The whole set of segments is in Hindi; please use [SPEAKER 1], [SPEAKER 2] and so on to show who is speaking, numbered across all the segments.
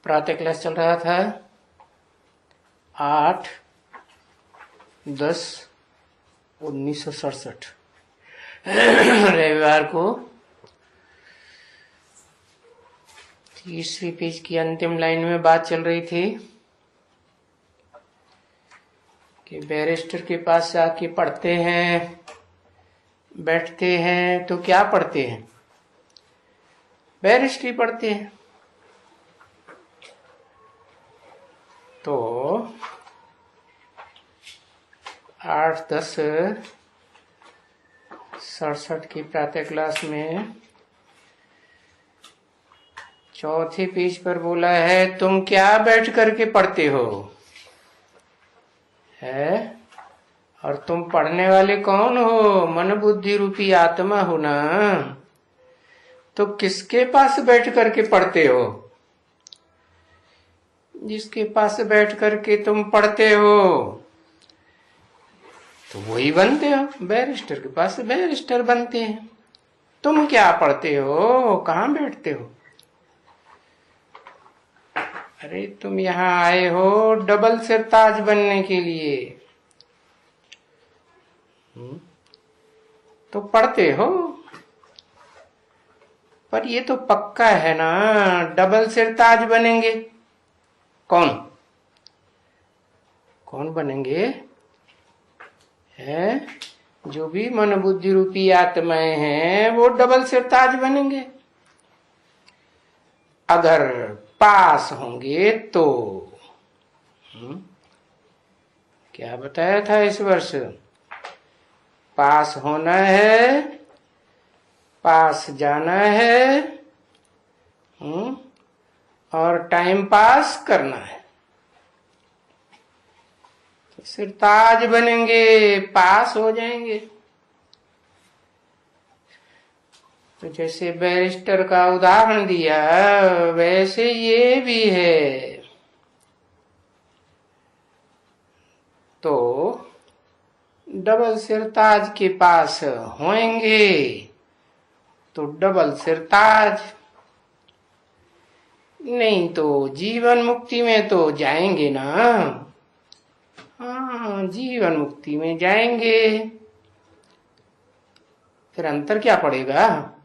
[SPEAKER 1] प्रातः क्लास चल रहा था 8/10/1967 रविवार को 30वीं पेज की अंतिम लाइन में बात चल रही थी कि बैरिस्टर के पास जाके पढ़ते हैं, बैठते हैं तो क्या पढ़ते हैं? बैरिस्ट्री पढ़ते हैं। तो 8/10/67 की प्रातः क्लास में चौथे पेज पर बोला है, तुम क्या बैठ करके पढ़ते हो है? और तुम पढ़ने वाले कौन हो? मन बुद्धि रूपी आत्मा हो ना। तो किसके पास बैठ करके पढ़ते हो? जिसके पास बैठ करके तुम पढ़ते हो तो वही बनते हो। बैरिस्टर के पास बैरिस्टर बनते हैं। तुम क्या पढ़ते हो? कहाँ बैठते हो? अरे तुम यहाँ आए हो डबल सिरताज बनने के लिए, तो पढ़ते हो। पर ये तो पक्का है ना, डबल सिरताज बनेंगे। कौन कौन बनेंगे? है जो भी मन बुद्धि रूपी आत्माएं हैं वो डबल सिरताज बनेंगे। अगर पास होंगे तो क्या बताया था इस वर्ष? पास होना है, पास जाना है, और टाइम पास करना है। तो सिरताज बनेंगे, पास हो जाएंगे। तो जैसे बैरिस्टर का उदाहरण दिया वैसे ये भी है। तो डबल सिरताज के पास होंगे तो डबल सिरताज, नहीं तो जीवन मुक्ति में तो जाएंगे ना। हाँ, जीवन मुक्ति में जाएंगे। फिर अंतर क्या पड़ेगा?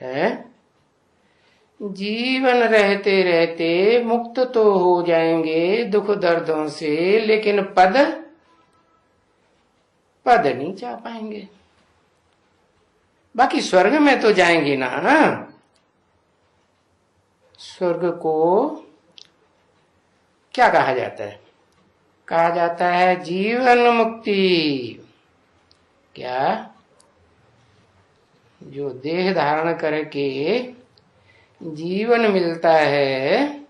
[SPEAKER 1] है जीवन रहते रहते मुक्त तो हो जाएंगे दुख दर्दों से, लेकिन पद नहीं जा पाएंगे। बाकी स्वर्ग में तो जाएंगे ना। स्वर्ग को क्या कहा जाता है? कहा जाता है जीवन मुक्ति। क्या? जो देह धारण करके जीवन मिलता है,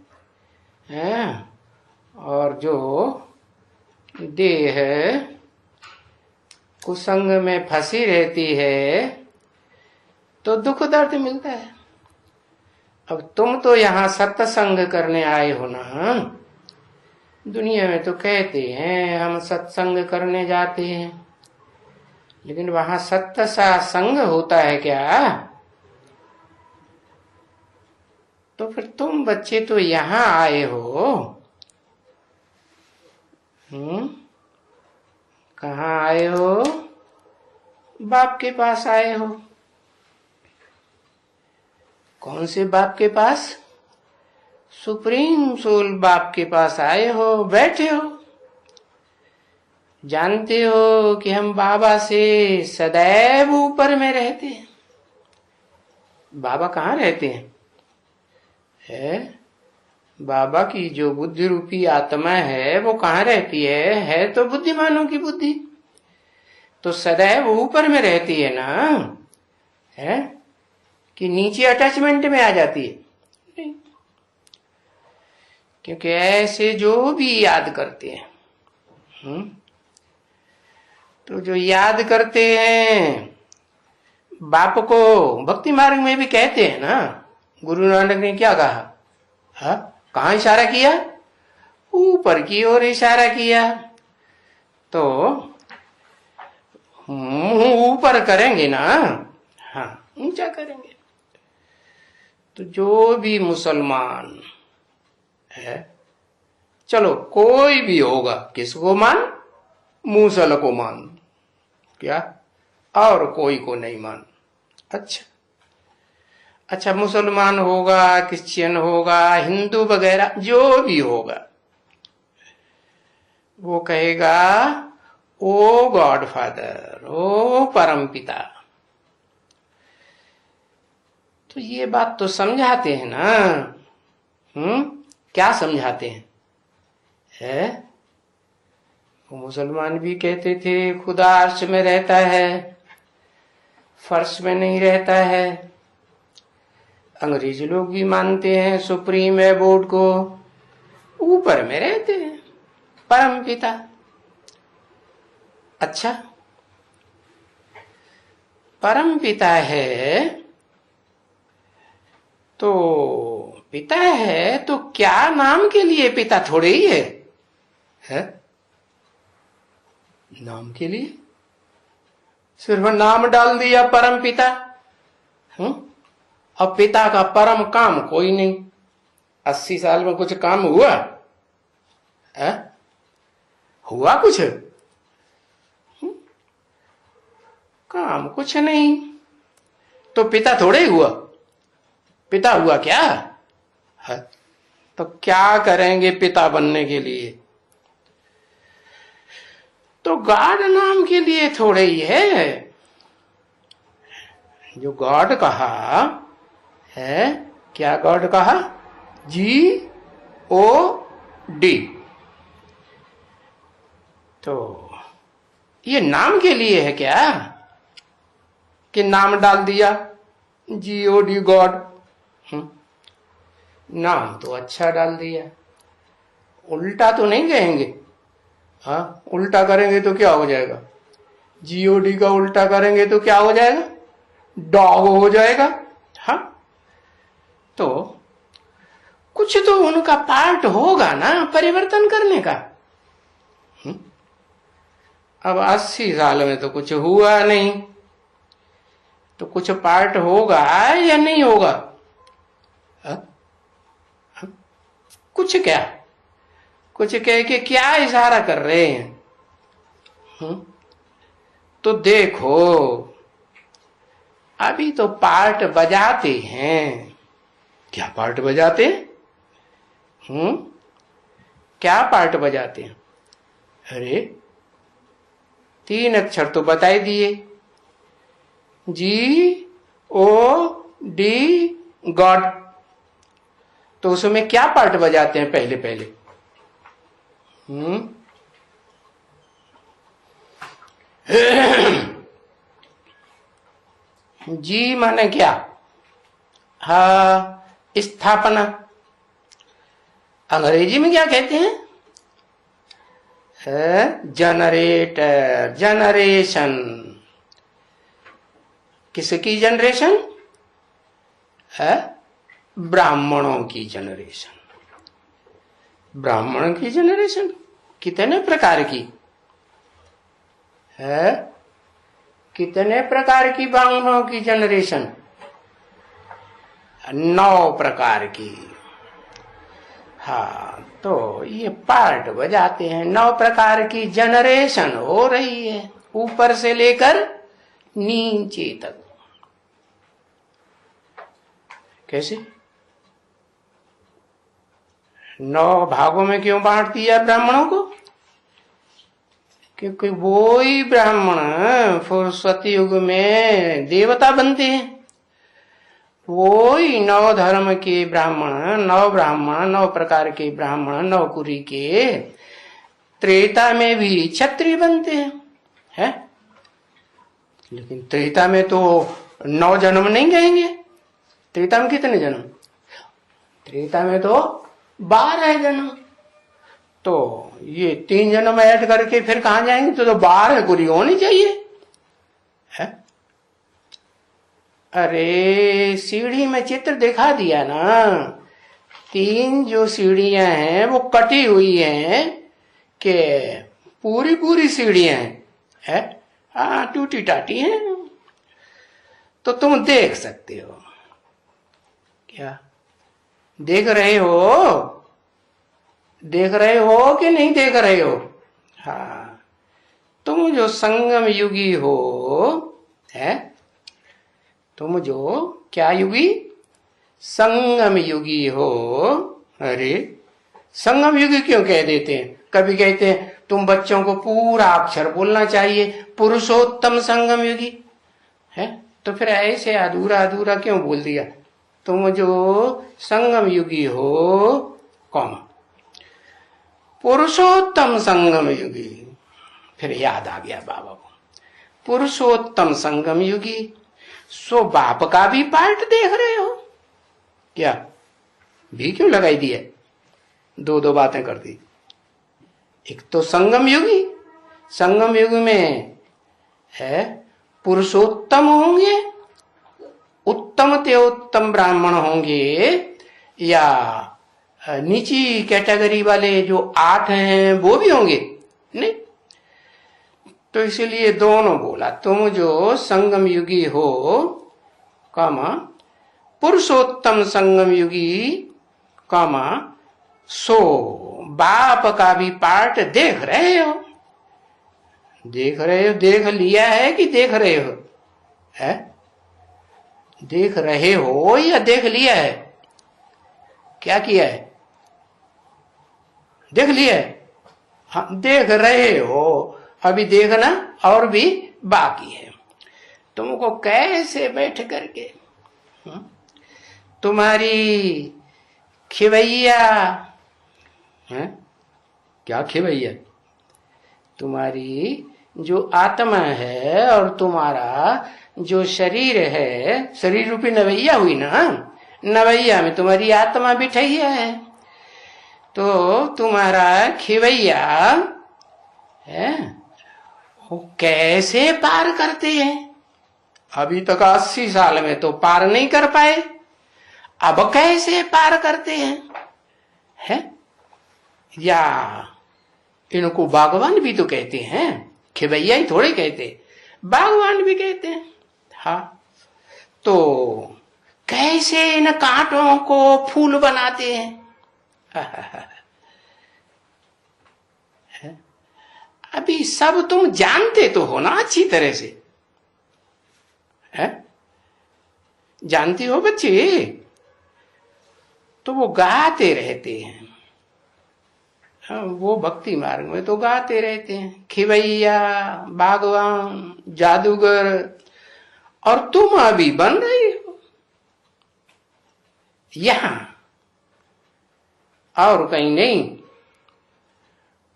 [SPEAKER 1] और जो देह कुसंग में फंसी रहती है तो दुख दर्द मिलता है। अब तुम तो यहाँ सत्संग करने आए हो ना। दुनिया में तो कहते हैं हम सत्संग करने जाते हैं, लेकिन वहां सत्य सा संग होता है क्या? तो फिर तुम बच्चे तो यहाँ आए हो। कहाँ आए हो? बाप के पास आए हो। कौन से बाप के पास? सुप्रीम सोल बाप के पास आए हो, बैठे हो। जानते हो कि हम बाबा से सदैव ऊपर में रहते हैं। बाबा कहाँ रहते हैं? बाबा की जो बुद्धि रूपी आत्मा है वो कहाँ रहती है तो बुद्धिमानों की बुद्धि तो सदैव ऊपर में रहती है ना। है कि नीचे अटैचमेंट में आ जाती है? नहीं, क्योंकि ऐसे जो भी याद करते हैं, तो जो याद करते हैं बाप को, भक्ति मार्ग में भी कहते हैं ना। गुरु नानक ने क्या कहा? कहाँ इशारा किया? ऊपर की ओर इशारा किया। तो ऊपर करेंगे ना, हाँ ऊंचा करेंगे। तो जो भी मुसलमान है। चलो कोई भी होगा, किसको मान? मूसल को मान, क्या? और कोई को नहीं मान। अच्छा, मुसलमान होगा, क्रिश्चियन होगा, हिंदू वगैरह जो भी होगा, वो कहेगा ओ गॉड फादर, ओ परम पिता। तो ये बात तो समझाते हैं ना। क्या समझाते हैं? वो मुसलमान भी कहते थे खुदा अर्श में रहता है, फर्श में नहीं रहता है। अंग्रेज लोग भी मानते हैं सुप्रीम एबोर्ड को, ऊपर में रहते हैं, परम पिता। अच्छा, परम पिता है तो पिता है तो क्या नाम के लिए पिता थोड़े ही है? नाम के लिए सिर्फ नाम डाल दिया परम पिता। अब पिता का परम काम कोई नहीं। 80 साल में कुछ काम हुआ है? हुआ कुछ? काम कुछ नहीं, तो पिता थोड़े ही हुआ। पिता हुआ क्या है? तो क्या करेंगे पिता बनने के लिए? तो गॉड नाम के लिए थोड़े ही है। जो गॉड कहा है, क्या गॉड कहा? GOD। तो ये नाम के लिए है क्या कि नाम डाल दिया GOD गॉड? नाम तो अच्छा डाल दिया, उल्टा तो नहीं कहेंगे। हाँ, उल्टा करेंगे तो क्या हो जाएगा? GOD का उल्टा करेंगे तो क्या हो जाएगा? डॉग हो जाएगा। हाँ, तो कुछ तो उनका पार्ट होगा ना परिवर्तन करने का। अब 80 साल में तो कुछ हुआ नहीं, तो कुछ पार्ट होगा या नहीं होगा? कुछ क्या? कुछ कह के क्या इशारा कर रहे हैं? तो देखो, अभी तो पार्ट बजाते हैं। क्या पार्ट बजाते हैं? क्या पार्ट बजाते हैं? अरे 3 अक्षर तो बता दिए, GOD गॉड। तो उसमें क्या पार्ट बजाते हैं पहले पहले? जी माने क्या? हाँ, स्थापना। अंग्रेजी में क्या कहते हैं? Generator, generation. किसकी जनरेशन है? ब्राह्मणों की जनरेशन। ब्राह्मण की जनरेशन कितने प्रकार की है? कितने प्रकार की ब्राह्मणों की जनरेशन? 9 प्रकार की। हाँ, तो ये पार्ट बजाते हैं। 9 प्रकार की जनरेशन हो रही है, ऊपर से लेकर नीचे तक। कैसे? 9 भागों में क्यों बांट दिया ब्राह्मणों को? क्योंकि वो ही ब्राह्मण सरस्वती युग में देवता बनते हैं। वो ही 9 धर्म के ब्राह्मण, 9 ब्राह्मण, 9 प्रकार के ब्राह्मण, 9 कुरी के त्रेता में भी क्षत्रिय बनते हैं। लेकिन त्रेता में तो 9 जन्म नहीं कहेंगे। त्रेता में कितने जन्म? त्रेता में तो 12 जन्म। तो ये 3 जन्म ऐड करके फिर कहां जाएंगे? तो 12 कुरी होनी चाहिए है? अरे सीढ़ी में चित्र दिखा दिया ना। 3 जो सीढ़ियां हैं वो कटी हुई हैं कि पूरी पूरी सीढ़ियां हैं। हाँ, टूटी टाटी हैं। तो तुम देख सकते हो। क्या देख रहे हो? देख रहे हो कि नहीं देख रहे हो? हाँ, तुम जो संगम युगी हो, है, तुम जो क्या युगी? संगम युगी हो। अरे संगम युगी क्यों कह देते हैं? कभी कहते हैं तुम बच्चों को पूरा अक्षर बोलना चाहिए, पुरुषोत्तम संगम युगी, है, तो फिर ऐसे अधूरा अधूरा क्यों बोल दिया? तुम जो संगम युगी हो, कौन? पुरुषोत्तम संगम युगी। फिर याद आ गया बाबा को, पुरुषोत्तम संगम युगी, सो बाप का भी पार्ट देख रहे हो क्या? भी क्यों लगाई दिया? दो दो बातें कर दी। एक तो संगम युगी, संगम युग में है पुरुषोत्तम होंगे, उत्तम ते उत्तम ब्राह्मण होंगे, या नीची कैटेगरी वाले जो 8 हैं वो भी होंगे? नहीं, तो इसलिए दोनों बोला। तुम जो संगम युगी हो, कामा पुरुषोत्तम संगम युगी, कामा सो बाप का भी पार्ट देख रहे हो। देख रहे हो, देख लिया है कि देख रहे हो? है, देख रहे हो या देख लिया है? क्या किया है? देख लिया है। हाँ, देख रहे हो, अभी देखना और भी बाकी है। तुमको कैसे बैठ करके तुम्हारी खिवैया है, क्या खिवैया? तुम्हारी जो आत्मा है और तुम्हारा जो शरीर है, शरीर रूपी नवैया हुई ना, नवैया में तुम्हारी आत्मा बिठाई है, तो तुम्हारा खिवैया है वो कैसे पार करते हैं? अभी तक 80 साल में तो पार नहीं कर पाए, अब कैसे पार करते हैं? या इनको भगवान भी तो कहते हैं, खिवैया ही थोड़े कहते, भगवान भी कहते हैं। हाँ, तो कैसे इन कांटों को फूल बनाते हैं? अभी सब तुम जानते तो हो ना अच्छी तरह से, है? जानती हो बच्चे? तो वो गाते रहते हैं, वो भक्ति मार्ग में तो गाते रहते हैं, खिवैया, बागवान, जादूगर, और तुम अभी बन रही हो यहां और कहीं नहीं।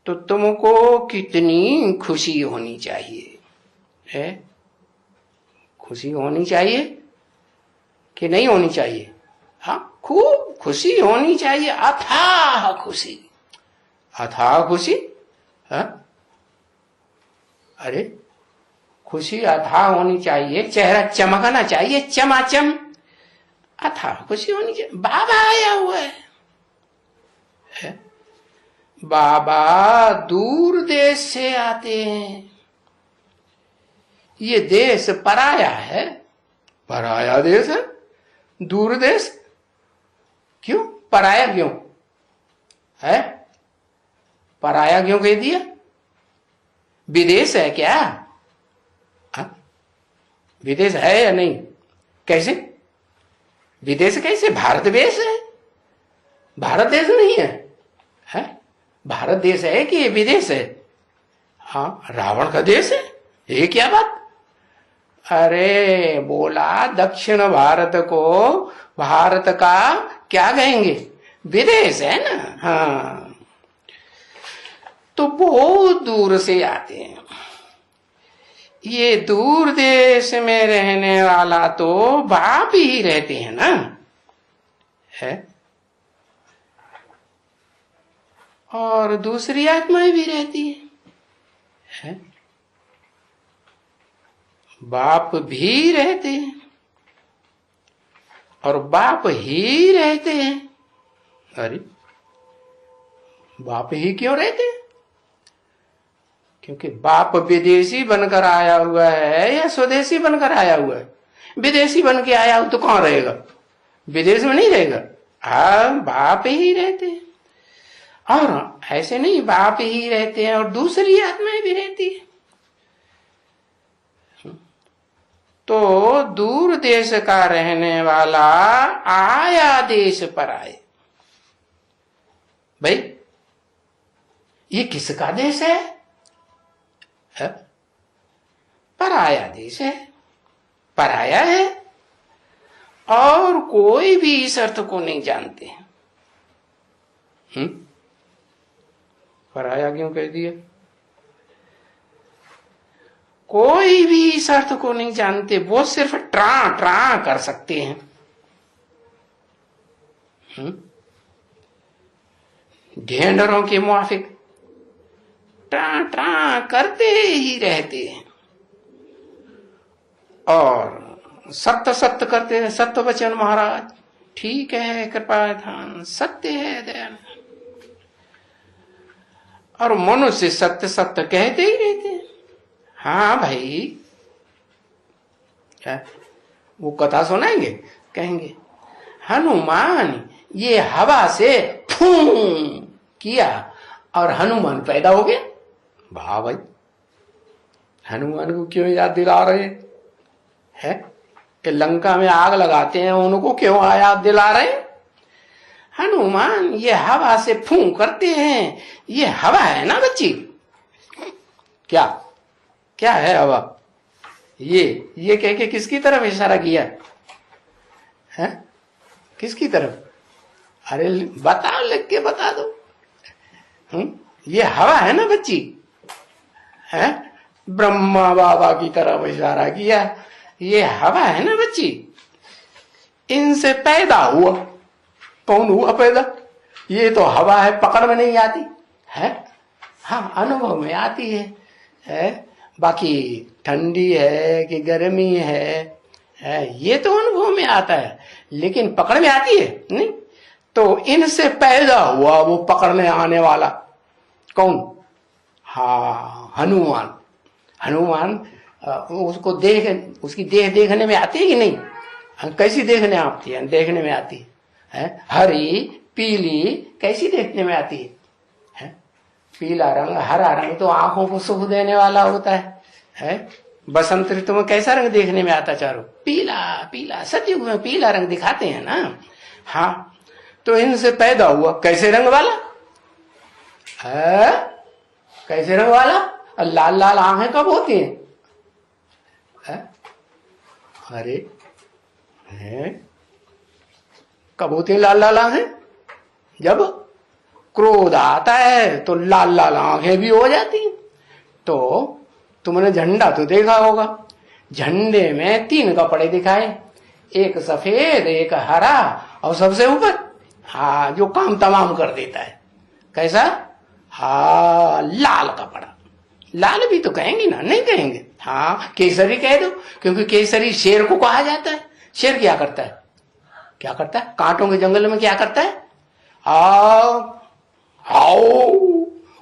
[SPEAKER 1] तो तुमको कितनी खुशी होनी चाहिए, है? खुशी होनी चाहिए कि नहीं होनी चाहिए? हाँ, खूब खुशी होनी चाहिए, अथाह खुशी, अथाह खुशी। हाँ, अरे खुशी अथाह होनी चाहिए, चेहरा चमकना चाहिए, चमाचम, अथाह खुशी होनी चाहिए। बाबा आया हुआ है? बाबा दूर देश से आते हैं, ये देश पराया है, पराया देश है, दूर देश। क्यों पराया? क्यों है? पराया क्यों कह दिया? विदेश है क्या? हा? विदेश है या नहीं? कैसे विदेश? कैसे? भारत देश है, भारत देश नहीं है, है? भारत देश है कि ये विदेश है? हाँ, रावण का देश है, ये क्या बात? अरे बोला दक्षिण भारत को भारत का क्या कहेंगे? विदेश है ना। हाँ, तो बहुत दूर से आते हैं। ये दूर देश में रहने वाला तो बाप ही रहते हैं ना, है? और दूसरी आत्माएं भी रहती है? बाप भी रहते हैं और बाप ही रहते हैं। अरे बाप ही क्यों रहते हैं? क्योंकि बाप विदेशी बनकर आया हुआ है या स्वदेशी बनकर आया हुआ है? विदेशी बन के आया हो तो कौन रहेगा? विदेश में नहीं रहेगा। हाँ, बाप ही रहते हैं। और ऐसे नहीं बाप ही रहते हैं और दूसरी आत्माएं भी रहती है। तो दूर देश का रहने वाला आया देश पर आए। भाई ये किसका देश है? पराया देश है, पराया है, और कोई भी इस अर्थ को नहीं जानते। पराया क्यों कह दिया? कोई भी इस अर्थ को नहीं जानते, वो सिर्फ ट्रा ट्रा कर सकते हैं। ढेंढरों के मुआफिक ट्रा ट्रा करते ही रहते हैं और सत्य सत्य करते हैं। सत्य वचन महाराज, ठीक है, कृपा धान, सत्य है दयाल। और मनुष्य सत्य सत्य कहते ही रहते हैं। हाँ भाई, क्या वो कथा सुनाएंगे, कहेंगे हनुमान ये हवा से फू किया और हनुमान पैदा हो गया। वाह भाई, हनुमान को क्यों याद दिला रहे हैं? कि लंका में आग लगाते हैं उनको क्यों याद दिला रहे हैं? हनुमान ये हवा से फू करते हैं, ये हवा है ना बच्ची। क्या क्या है हवा? ये कह के किसकी तरफ इशारा किया है? किसकी तरफ? अरे बताओ, लिख के बता दो। ये हवा है ना बच्ची, है? ब्रह्मा बाबा की तरफ इशारा किया। ये हवा है ना बच्ची, इनसे पैदा हुआ। कौन हुआ पैदा? ये तो हवा है, पकड़ में नहीं आती है। हाँ, अनुभव में आती है? बाकी ठंडी है कि गर्मी है, ये तो अनुभव में आता है, लेकिन पकड़ में आती है नहीं। तो इनसे पैदा हुआ वो पकड़ने आने वाला कौन? हाँ, हनुमान। हनुमान उसको उसकी देह देखने में आती है कि नहीं? कैसी देखने आती है? देखने में आती है। हरी पीली कैसी देखने में आती है? पीला रंग, हरा रंग तो आंखों को सुख देने वाला होता है? बसंत ऋतु में कैसा रंग देखने में आता? चारों पीला पीला, सतयुग में पीला रंग दिखाते हैं ना। हाँ, तो इनसे पैदा हुआ कैसे रंग वाला है? कैसे रंग वाला? लाल लाल आंखें कब होती हैं? अरे है, कब होती है लाल लाल आंखें? जब क्रोध आता है तो लाल लाल आंखें भी हो जाती हैं। तो तुमने झंडा तो देखा होगा, झंडे में 3 कपड़े दिखाए, एक सफेद, एक हरा और सबसे ऊपर हाँ जो काम तमाम कर देता है, कैसा? हाँ, लाल कपड़ा। लाल भी तो कहेंगे ना, नहीं कहेंगे? हाँ, केसरी कह दो, क्योंकि केसरी शेर को कहा जाता है। शेर क्या करता है? क्या करता है? कांटों के जंगल में क्या करता है? आओ,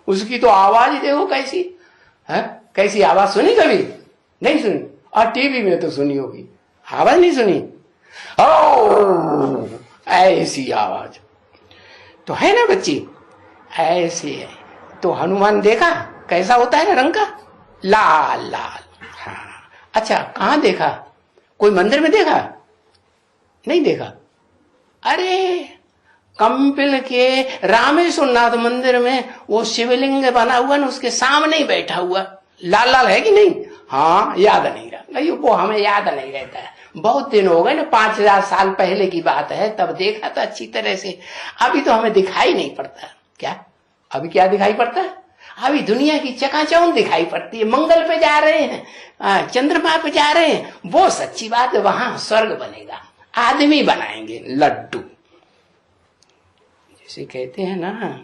[SPEAKER 1] उसकी तो आवाज ही देखो कैसी है। कैसी आवाज सुनी कभी? नहीं सुनी। और टीवी में तो सुनी होगी, आवाज नहीं सुनी? ओ, ऐसी आवाज तो है ना बच्ची, ऐसी है। तो हनुमान देखा कैसा होता है ना रंग का? लाल लाल। हाँ, अच्छा, कहां देखा? कोई मंदिर में देखा? नहीं देखा। अरे कंपिल के रामेश्वरनाथ मंदिर में वो शिवलिंग बना हुआ ना, उसके सामने ही बैठा हुआ लाल लाल है कि नहीं? हाँ, याद नहीं रहा नहीं, वो हमें याद नहीं रहता है। बहुत दिन हो गए ना, 5000 साल पहले की बात है, तब देखा था अच्छी तरह से। अभी तो हमें दिखाई नहीं पड़ता। क्या अभी क्या दिखाई पड़ता है? अभी दुनिया की चकाचौंध दिखाई पड़ती है। मंगल पे जा रहे हैं, चंद्रमा पे जा रहे हैं, वो सच्ची बात है। वहां स्वर्ग बनेगा, आदमी बनाएंगे लड्डू। जैसे कहते हैं ना,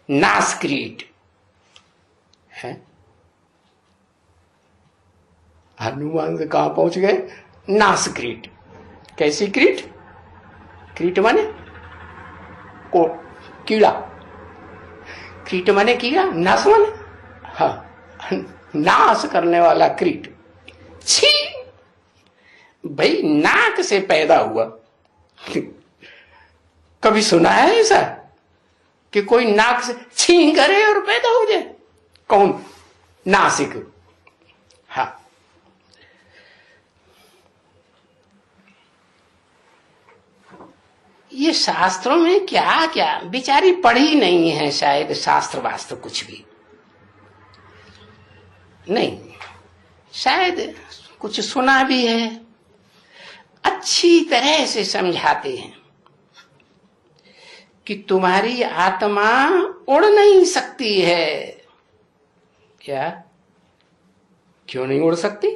[SPEAKER 1] नासक्रीट है। हनुमान से कहां पहुंच गए? नासक्रीट। कैसी क्रीट? क्रीट माने को कीड़ा, क्रीट माने कीड़ा, नाश माने हाँ, नाश करने वाला क्रीट। छी भाई, नाक से पैदा हुआ। कभी सुना है ऐसा? कि कोई नाक से छी करे और पैदा हो जाए? कौन? नासिक। हाँ, ये शास्त्रों में क्या क्या, बेचारी पढ़ी नहीं है शायद शास्त्र वास्त्र कुछ भी नहीं, शायद कुछ सुना भी है, अच्छी तरह से समझाते हैं कि तुम्हारी आत्मा उड़ नहीं सकती है। क्या? क्यों नहीं उड़ सकती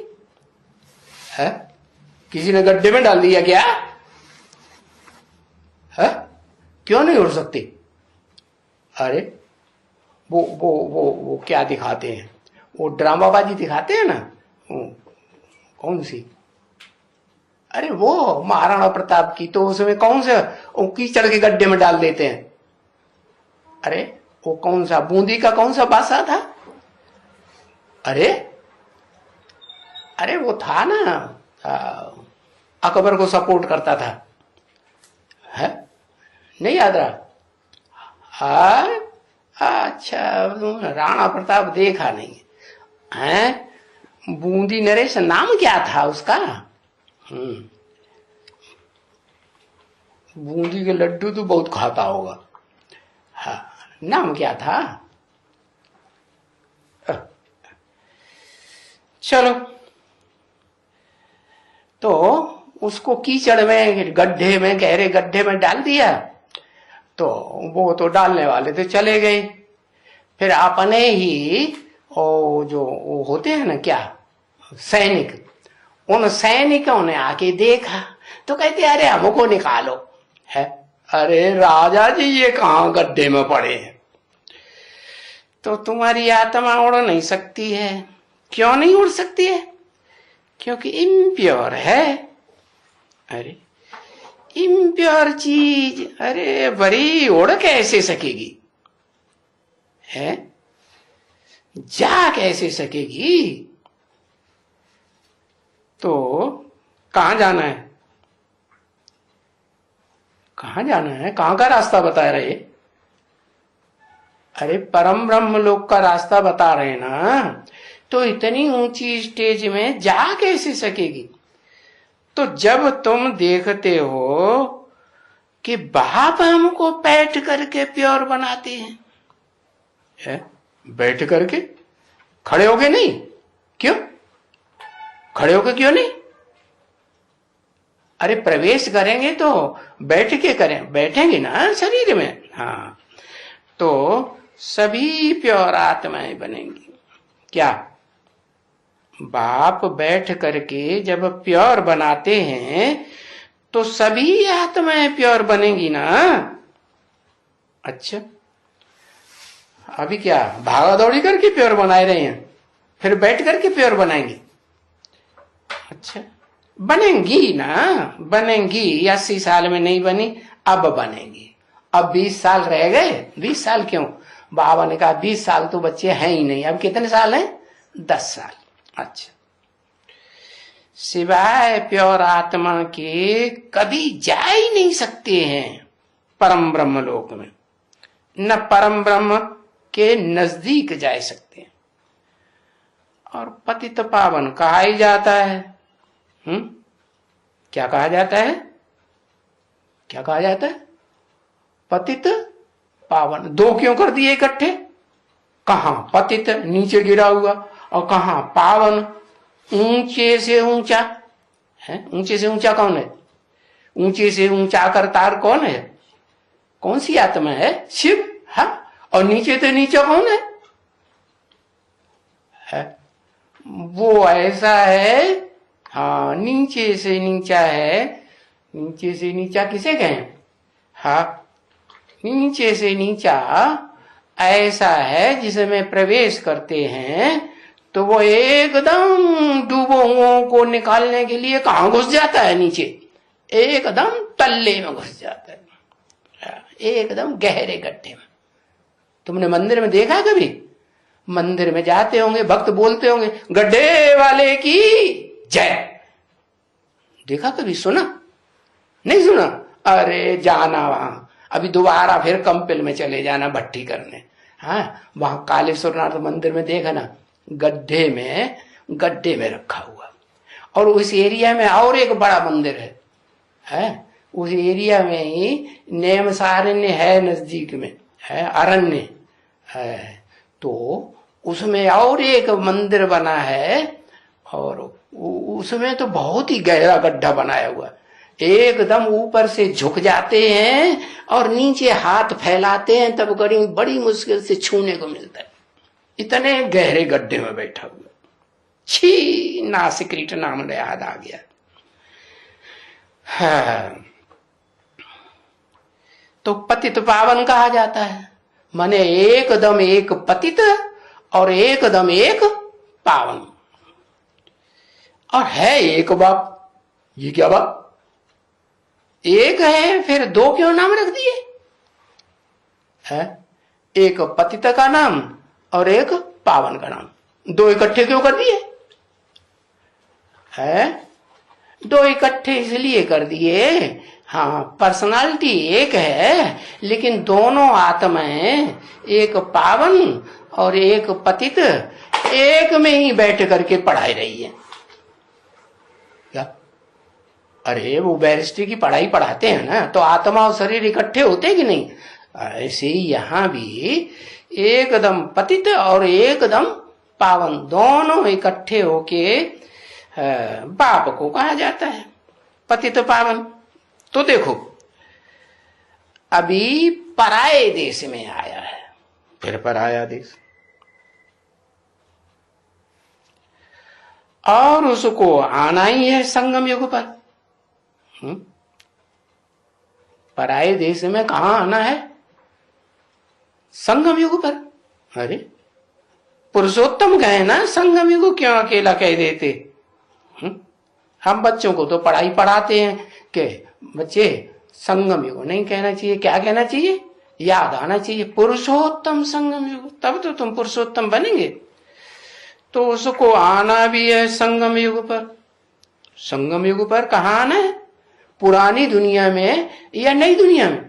[SPEAKER 1] है? किसी ने गड्ढे में डाल दिया क्या है? क्यों नहीं उड़ सकती? अरे वो क्या दिखाते हैं, वो ड्रामाबाजी दिखाते हैं ना, कौन सी? अरे वो महाराणा प्रताप की, तो उसमें कौन सा वो कीचड़ के गड्ढे में डाल देते हैं। अरे वो कौन सा बूंदी का कौन सा बादशाह था? अरे वो था ना, अकबर को सपोर्ट करता था, है? नहीं याद रहा? अच्छा, राणा प्रताप देखा नहीं है? बूंदी नरेश नाम क्या था उसका? बूंदी के लड्डू तो बहुत खाता होगा। हाँ, नाम क्या था? चलो, तो उसको कीचड़ में, गड्ढे में, गहरे गड्ढे में डाल दिया, तो वो तो डालने वाले तो चले गए। फिर अपने ही जो होते हैं ना, क्या सैनिक, उन सैनिकों ने आके देखा तो कहते अरे हमको निकालो है। अरे राजा जी, ये कहां गड्ढे में पड़े हैं? तो तुम्हारी आत्मा उड़ नहीं सकती है। क्यों नहीं उड़ सकती है? क्योंकि इम्प्योर है। अरे इम्प्योर चीज, अरे बड़ी उड़ कैसे सकेगी है? जा कैसे सकेगी? तो कहां जाना है? कहां जाना है? कहां का रास्ता बता रहे? अरे परम ब्रह्म लोक का रास्ता बता रहे ना, तो इतनी ऊंची स्टेज में जा कैसे सकेगी? तो जब तुम देखते हो कि बाप हमको बैठ करके प्योर बनाते हैं, है? बैठ करके, खड़े होके नहीं। क्यों खड़े होके? क्यों नहीं? अरे प्रवेश करेंगे तो बैठ के करें, बैठेंगे ना शरीर में। हाँ, तो सभी प्योर आत्माएं बनेंगी। क्या? बाप बैठ करके जब प्योर बनाते हैं तो सभी आत्माएं प्योर बनेंगी ना। अच्छा, अभी क्या भागा दौड़ी करके प्योर बनाए रहे हैं, फिर बैठ करके प्योर बनाएंगे? अच्छा, बनेंगी ना, बनेंगी। 80 साल में नहीं बनी, अब बनेंगी। अब 20 साल रह गए। 20 साल क्यों? बाबा ने कहा 20 साल तो बच्चे हैं ही नहीं, अब कितने साल हैं? 10 साल। अच्छा, सिवाय प्योर आत्मा के कभी जा ही नहीं सकते हैं परम ब्रह्म लोक में, न परम ब्रह्म के नजदीक जा सकते हैं। और पतित पावन कहा ही जाता है। क्या कहा जाता है? क्या कहा जाता है? पतित पावन। दो क्यों कर दिए इकट्ठे? कहां पतित नीचे गिरा हुआ, और कहां पावन ऊंचे से ऊंचा है। ऊंचे से ऊंचा कौन है? ऊंचे से ऊंचा करतार कौन है? कौन सी आत्मा है? शिव। हाँ, और नीचे से नीचा कौन है? वो ऐसा है। हाँ, नीचे से नीचा है। नीचे से नीचा किसे कहें? हाँ, नीचे से नीचा ऐसा है जिसमें प्रवेश करते हैं तो वो एकदम डूबों को निकालने के लिए कहां घुस जाता है? नीचे, एकदम तल्ले में घुस जाता है, एकदम गहरे गड्ढे में। तुमने मंदिर में देखा कभी? मंदिर में जाते होंगे, भक्त बोलते होंगे गड्ढे वाले की जय। देखा कभी? सुना नहीं? सुना? अरे जाना वहां, अभी दोबारा फिर कंपिल में चले जाना भट्टी करने। हाँ, वहां कालेश्वरनाथ मंदिर में देखा ना, गड्ढे में रखा हुआ। और उस एरिया में और एक बड़ा मंदिर है, उस एरिया में ही नेमसारण्य है, नजदीक में है अरण्य है, तो उसमें और एक मंदिर बना है, और उसमें तो बहुत ही गहरा गड्ढा बनाया हुआ, एकदम ऊपर से झुक जाते हैं और नीचे हाथ फैलाते हैं तब बड़ी मुश्किल से छूने को मिलता है, इतने गहरे गड्ढे में बैठा हुआ। छी, नासिक्रीट नाम याद आ गया। हाँ, तो पतित पावन कहा जाता है, माने एकदम एक पतित और एकदम एक पावन, और है एक बाप। ये क्या बाप, एक है फिर दो क्यों नाम रख दिए है? एक पतित का नाम और एक पावन का नाम, दो इकट्ठे क्यों कर दिए है? दो इकट्ठे इसलिए कर दिए, हाँ, पर्सनालिटी एक है लेकिन दोनों आत्माएं, एक पावन और एक पतित, एक में ही बैठ करके पढ़ाई रही है। क्या? अरे वो बैरिस्ट्री की पढ़ाई पढ़ाते हैं ना, तो आत्मा और शरीर इकट्ठे होते कि नहीं? ऐसे ही यहां भी एकदम पतित और एकदम पावन दोनों इकट्ठे होके बाप को कहा जाता है पतित पावन। तो देखो, अभी पराये देश में आया है, फिर पराया देश, और उसको आना ही है संगम युग पर। पराये देश में कहां आना है? संगम युग पर। अरे पुरुषोत्तम कहे ना, संगम युग क्यों अकेला कह देते? हम बच्चों को तो पढ़ाई पढ़ाते हैं कि बच्चे संगम युग नहीं कहना चाहिए, क्या कहना चाहिए? याद आना चाहिए पुरुषोत्तम संगम युग, तब तो तुम पुरुषोत्तम बनेंगे। तो उसको आना भी है संगम युग पर। संगम युग पर कहाँ आना है? पुरानी दुनिया में या नई दुनिया में?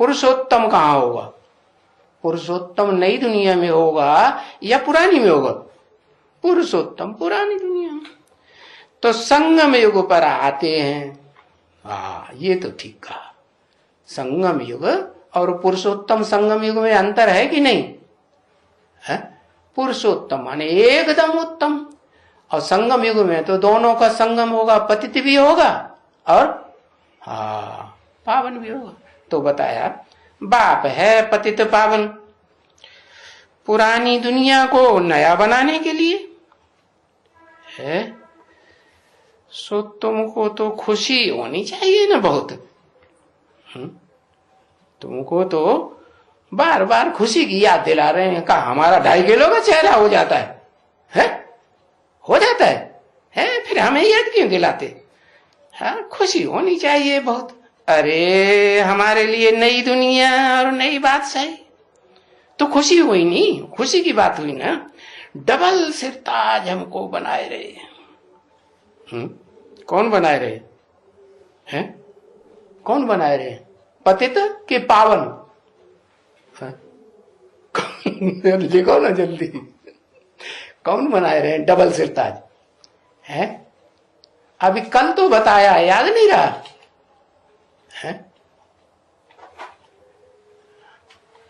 [SPEAKER 1] पुरुषोत्तम कहाँ होगा? पुरुषोत्तम नई दुनिया में होगा या पुरानी में होगा? पुरुषोत्तम पुरानी दुनिया में। तो संगम युग पर आते हैं। ये तो ठीक कहा, संगम युग और पुरुषोत्तम संगम युग में अंतर है कि नहीं है? पुरुषोत्तम माने एकदम उत्तम, और संगम युग में तो दोनों का संगम होगा, पतित भी होगा और पावन भी होगा। तो बताया बाप है पतित पावन, पुरानी दुनिया को नया बनाने के लिए है। सो तुमको तो खुशी होनी चाहिए ना बहुत। तुमको तो बार बार खुशी की याद दिला रहे हैं। कहा हमारा 2.5 किलो का चेहरा हो जाता है? हो जाता है? फिर हमें याद क्यों दिलाते? हाँ, खुशी होनी चाहिए बहुत। अरे हमारे लिए नई दुनिया और नई बादशाही, तो खुशी हुई नहीं, खुशी की बात हुई ना। डबल सिरताज हमको बनाए रहे। कौन बनाए रहे हैं? कौन बनाए रहे? पतित के पावन? लिखो ना जल्दी, कौन बनाए रहे डबल सिरताज है? अभी कल तो बताया, याद नहीं रहा है?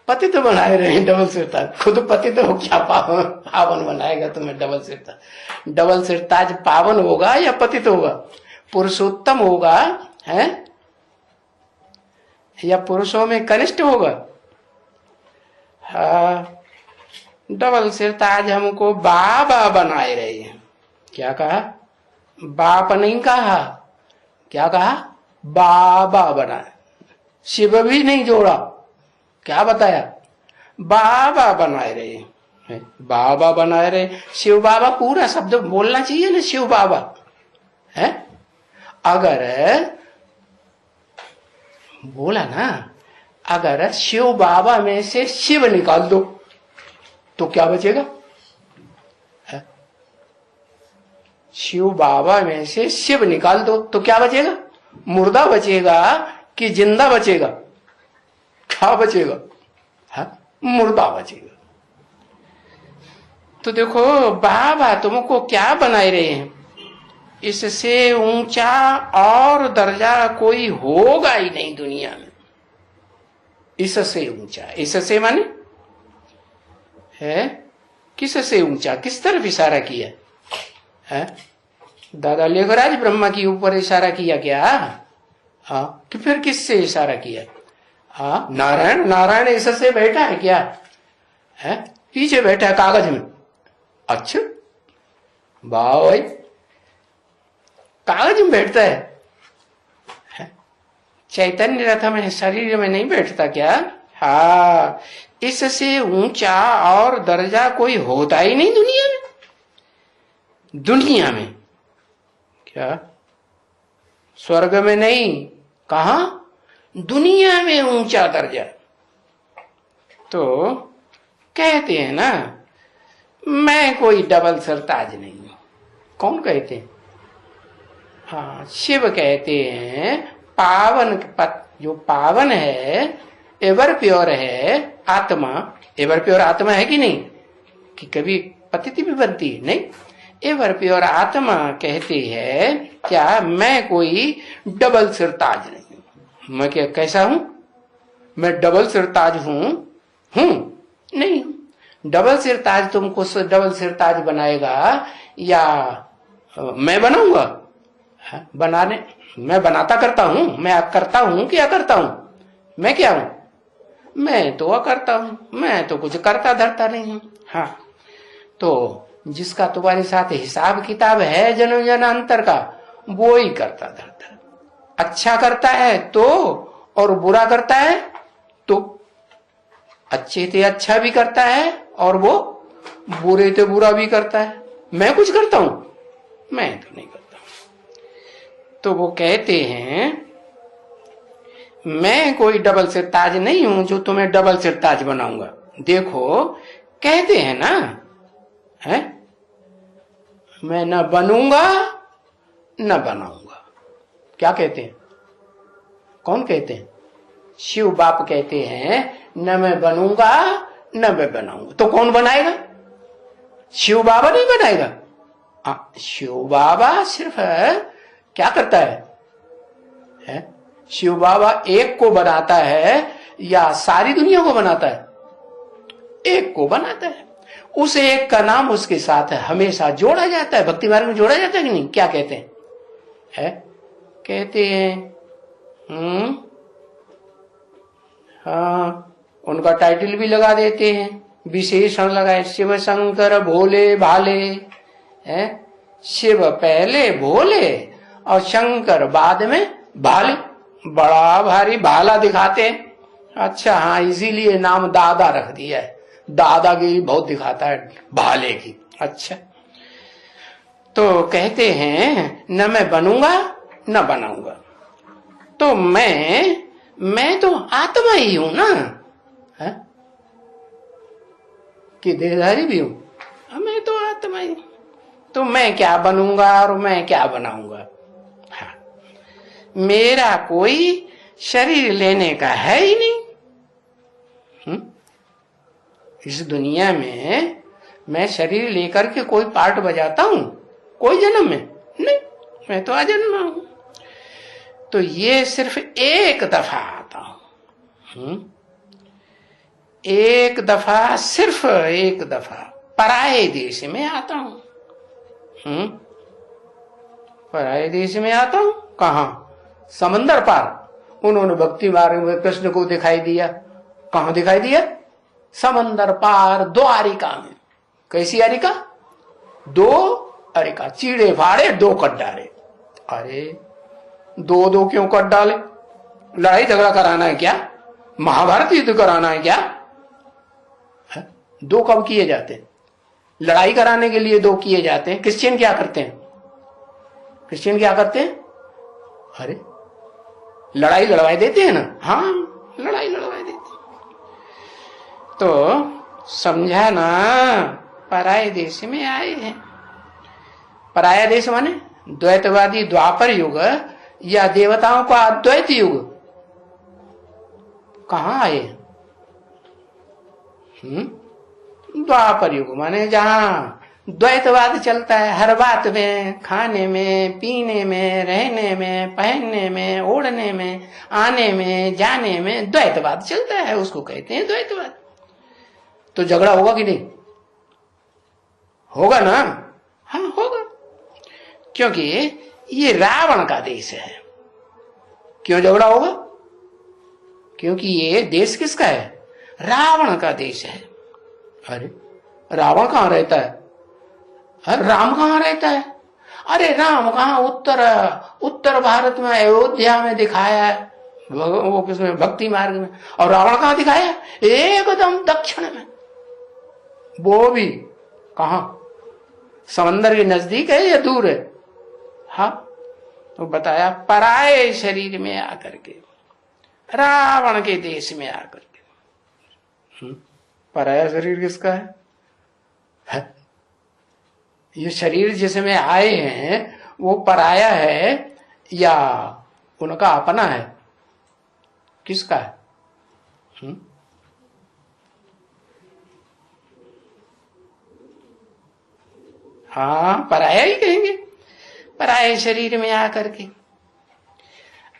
[SPEAKER 1] पतित बनाए रहे डबल सिरताज। खुद पतित हो, क्या पावन बनाएगा तुम्हें डबल सिरताज? डबल सिरताज पावन होगा या पतित होगा? पुरुषोत्तम होगा है या पुरुषों में कनिष्ठ होगा? डबल सिरताज हमको बाबा बनाए रहे हैं। क्या कहा? बाप नहीं कहा, क्या कहा? बाबा बनाए। शिव भी नहीं जोड़ा, क्या बताया? बाबा बनाए रहे। बाबा बनाए रहे, शिव बाबा पूरा शब्द बोलना चाहिए ना, शिव बाबा है। अगर बोला ना, अगर शिव बाबा में से शिव निकाल दो तो क्या बचेगा? शिव बाबा में से शिव निकाल दो तो क्या बचेगा? मुर्दा बचेगा कि जिंदा बचेगा? क्या बचेगा? हाँ, मुर्दा बचेगा। तो देखो बाबा तुमको क्या बनाए रहे हैं, इससे ऊंचा और दर्जा कोई होगा ही नहीं दुनिया में। इससे ऊंचा, इससे माने है किससे ऊंचा, किस तरफ इशारा किया है? दादा लेखराज ब्रह्मा के ऊपर इशारा किया क्या? हाँ, कि फिर किससे इशारा किया? हाँ, नारायण, नारायण इससे बैठा है क्या? है पीछे बैठा है कागज में। अच्छा, वाह भाई, कागज में बैठता है? चैतन्य रथ में शरीर में नहीं बैठता क्या? हाँ, इससे ऊंचा और दर्जा कोई होता ही नहीं दुनिया में। दुनिया में क्या? स्वर्ग में नहीं, कहा? दुनिया में ऊंचा दर्जा। तो कहते हैं ना, मैं कोई डबल सरताज नहीं हूं। कौन कहते हैं? हाँ, शिव कहते हैं पावन जो पावन है, एवर प्योर है आत्मा। एवर प्योर आत्मा है कि नहीं, कि कभी पतिति भी बनती है? नहीं, एवर प्योर आत्मा कहती है क्या मैं कोई डबल सिरताज नहीं हूं। मैं क्या कैसा हूं? मैं डबल सिरताज हूं? नहीं। डबल सिरताज तुमको डबल सिरताज बनाएगा या मैं बनाऊंगा? बनाने मैं बनाता करता हूं, मैं करता हूं कि अकर्ता हूं? मैं क्या हूं? मैं तो अकर्ता हूं, मैं तो कुछ करता धरता नहीं हूं। हाँ, तो जिसका तुम्हारे साथ हिसाब किताब है जन्म जन्मांतर का, वो ही करता धरता। अच्छा करता है तो, और बुरा करता है तो। अच्छे से अच्छा भी करता है और वो बुरे से बुरा भी करता है। मैं कुछ करता हूं? मैं तो नहीं करता। तो वो कहते हैं मैं कोई डबल सिरताज नहीं हूं जो तुम्हें डबल सिरताज बनाऊंगा। देखो कहते हैं ना, है मैं न बनूंगा न बनाऊंगा। क्या कहते हैं? कौन कहते हैं? शिव बाप कहते हैं न मैं बनूंगा न मैं बनाऊंगा। तो कौन बनाएगा? शिव बाबा नहीं बनाएगा। शिव बाबा सिर्फ क्या करता है? शिव बाबा एक को बनाता है या सारी दुनिया को बनाता है? एक को बनाता है। उस एक का नाम उसके साथ हमेशा जोड़ा जाता है, भक्ति मार्ग में जोड़ा जाता है कि नहीं? क्या कहते हैं? कहते हैं हाँ, उनका टाइटल भी लगा देते हैं, विशेषण लगाए, शिव शंकर भोले भाले। है शिव पहले भोले और शंकर बाद में भाले। बड़ा भारी भाला दिखाते हैं। अच्छा हाँ, इसीलिए नाम दादा रख दिया है, दादागिरी बहुत दिखाता है भाले की। अच्छा, तो कहते हैं न मैं बनूंगा न बनाऊंगा। तो मैं तो आत्मा ही हूं ना, है? कि देहधारी भी हूं? मैं तो आत्मा ही हूं। तो मैं क्या बनूंगा और मैं क्या बनाऊंगा? हाँ, मेरा कोई शरीर लेने का है ही नहीं। इस दुनिया में मैं शरीर लेकर के कोई पार्ट बजाता हूं कोई जन्म में? नहीं, मैं तो अजन्मा हूं। तो ये सिर्फ एक दफा आता हूं, एक दफा, सिर्फ एक दफा पराये देश में आता हूं। पराये देश में आता हूं। कहां? समंदर पार। उन्होंने भक्ति मार्ग में कृष्ण को दिखाई दिया। कहां दिखाई दिया? समंदर पार द्वारिका में। कैसी अरिका? दो अरिका, चीड़े फाड़े दो कट डाले। अरे दो दो क्यों कट डाले? लड़ाई झगड़ा कराना है क्या? महाभारत युद्ध कराना है क्या? है? दो कब किए जाते हैं? लड़ाई कराने के लिए दो किए जाते हैं। क्रिश्चियन क्या करते हैं? क्रिश्चियन क्या करते हैं? अरे लड़ाई लड़वाई देते हैं ना। हाँ, लड़ाई लड़वाई देते हैं। तो समझा ना, पराये देश में आए हैं। पराया देश माने द्वैतवादी द्वापर युग या देवताओं का अद्वैत युग। कहाँ आए? द्वापर युग, माने जहां द्वैतवाद चलता है हर बात में, खाने में, पीने में, रहने में, पहनने में, ओढ़ने में, आने में, जाने में द्वैतवाद चलता है, उसको कहते हैं द्वैतवाद। तो झगड़ा होगा कि नहीं? होगा ना? हाँ होगा, क्योंकि ये रावण का देश है। क्यों झगड़ा होगा? क्योंकि ये देश किसका है? रावण का देश है। अरे रावण कहां रहता है? राम कहां रहता है? अरे राम कहां? उत्तर भारत में अयोध्या में दिखाया है, वो किसमें? भक्ति मार्ग में। और रावण कहां दिखाया? एकदम दक्षिण में, वो भी कहां? समंदर के नजदीक है या दूर है? हाँ, तो बताया पराये शरीर में आकर के, रावण के देश में आकर के। पराया शरीर किसका है? ये शरीर जिसमें आए हैं वो पराया है या उनका अपना है? किसका है? हाँ, पराया ही कहेंगे, पराये शरीर में आकर के।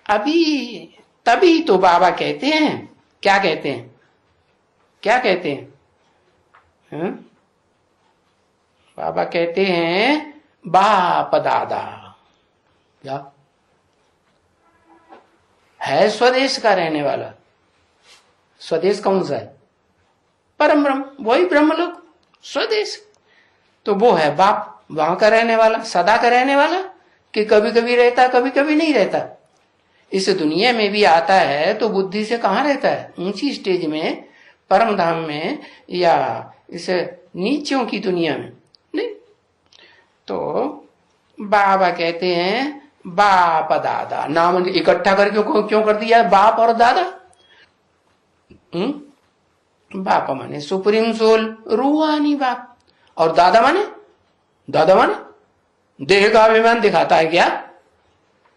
[SPEAKER 1] अभी तभी तो बाबा कहते हैं, क्या कहते हैं? क्या कहते हैं? बाबा कहते हैं बाप दादा। क्या है? स्वदेश का रहने वाला। स्वदेश कौन सा है? परम ब्रह्म, वही ब्रह्मलोक स्वदेश। तो वो है बाप, वहां का रहने वाला, सदा का रहने वाला, कि कभी कभी रहता कभी कभी नहीं रहता। इस दुनिया में भी आता है तो बुद्धि से कहां रहता है? ऊंची स्टेज में, परम धाम में, या इस नीचों की दुनिया में नहीं। तो बाबा कहते हैं बाप दादा, नाम इकट्ठा करके क्यों कर दिया बाप और दादा? बाप माने सुप्रीम सोल, रूहानी बाप, और दादा माने देह का अभिमान दिखाता है क्या?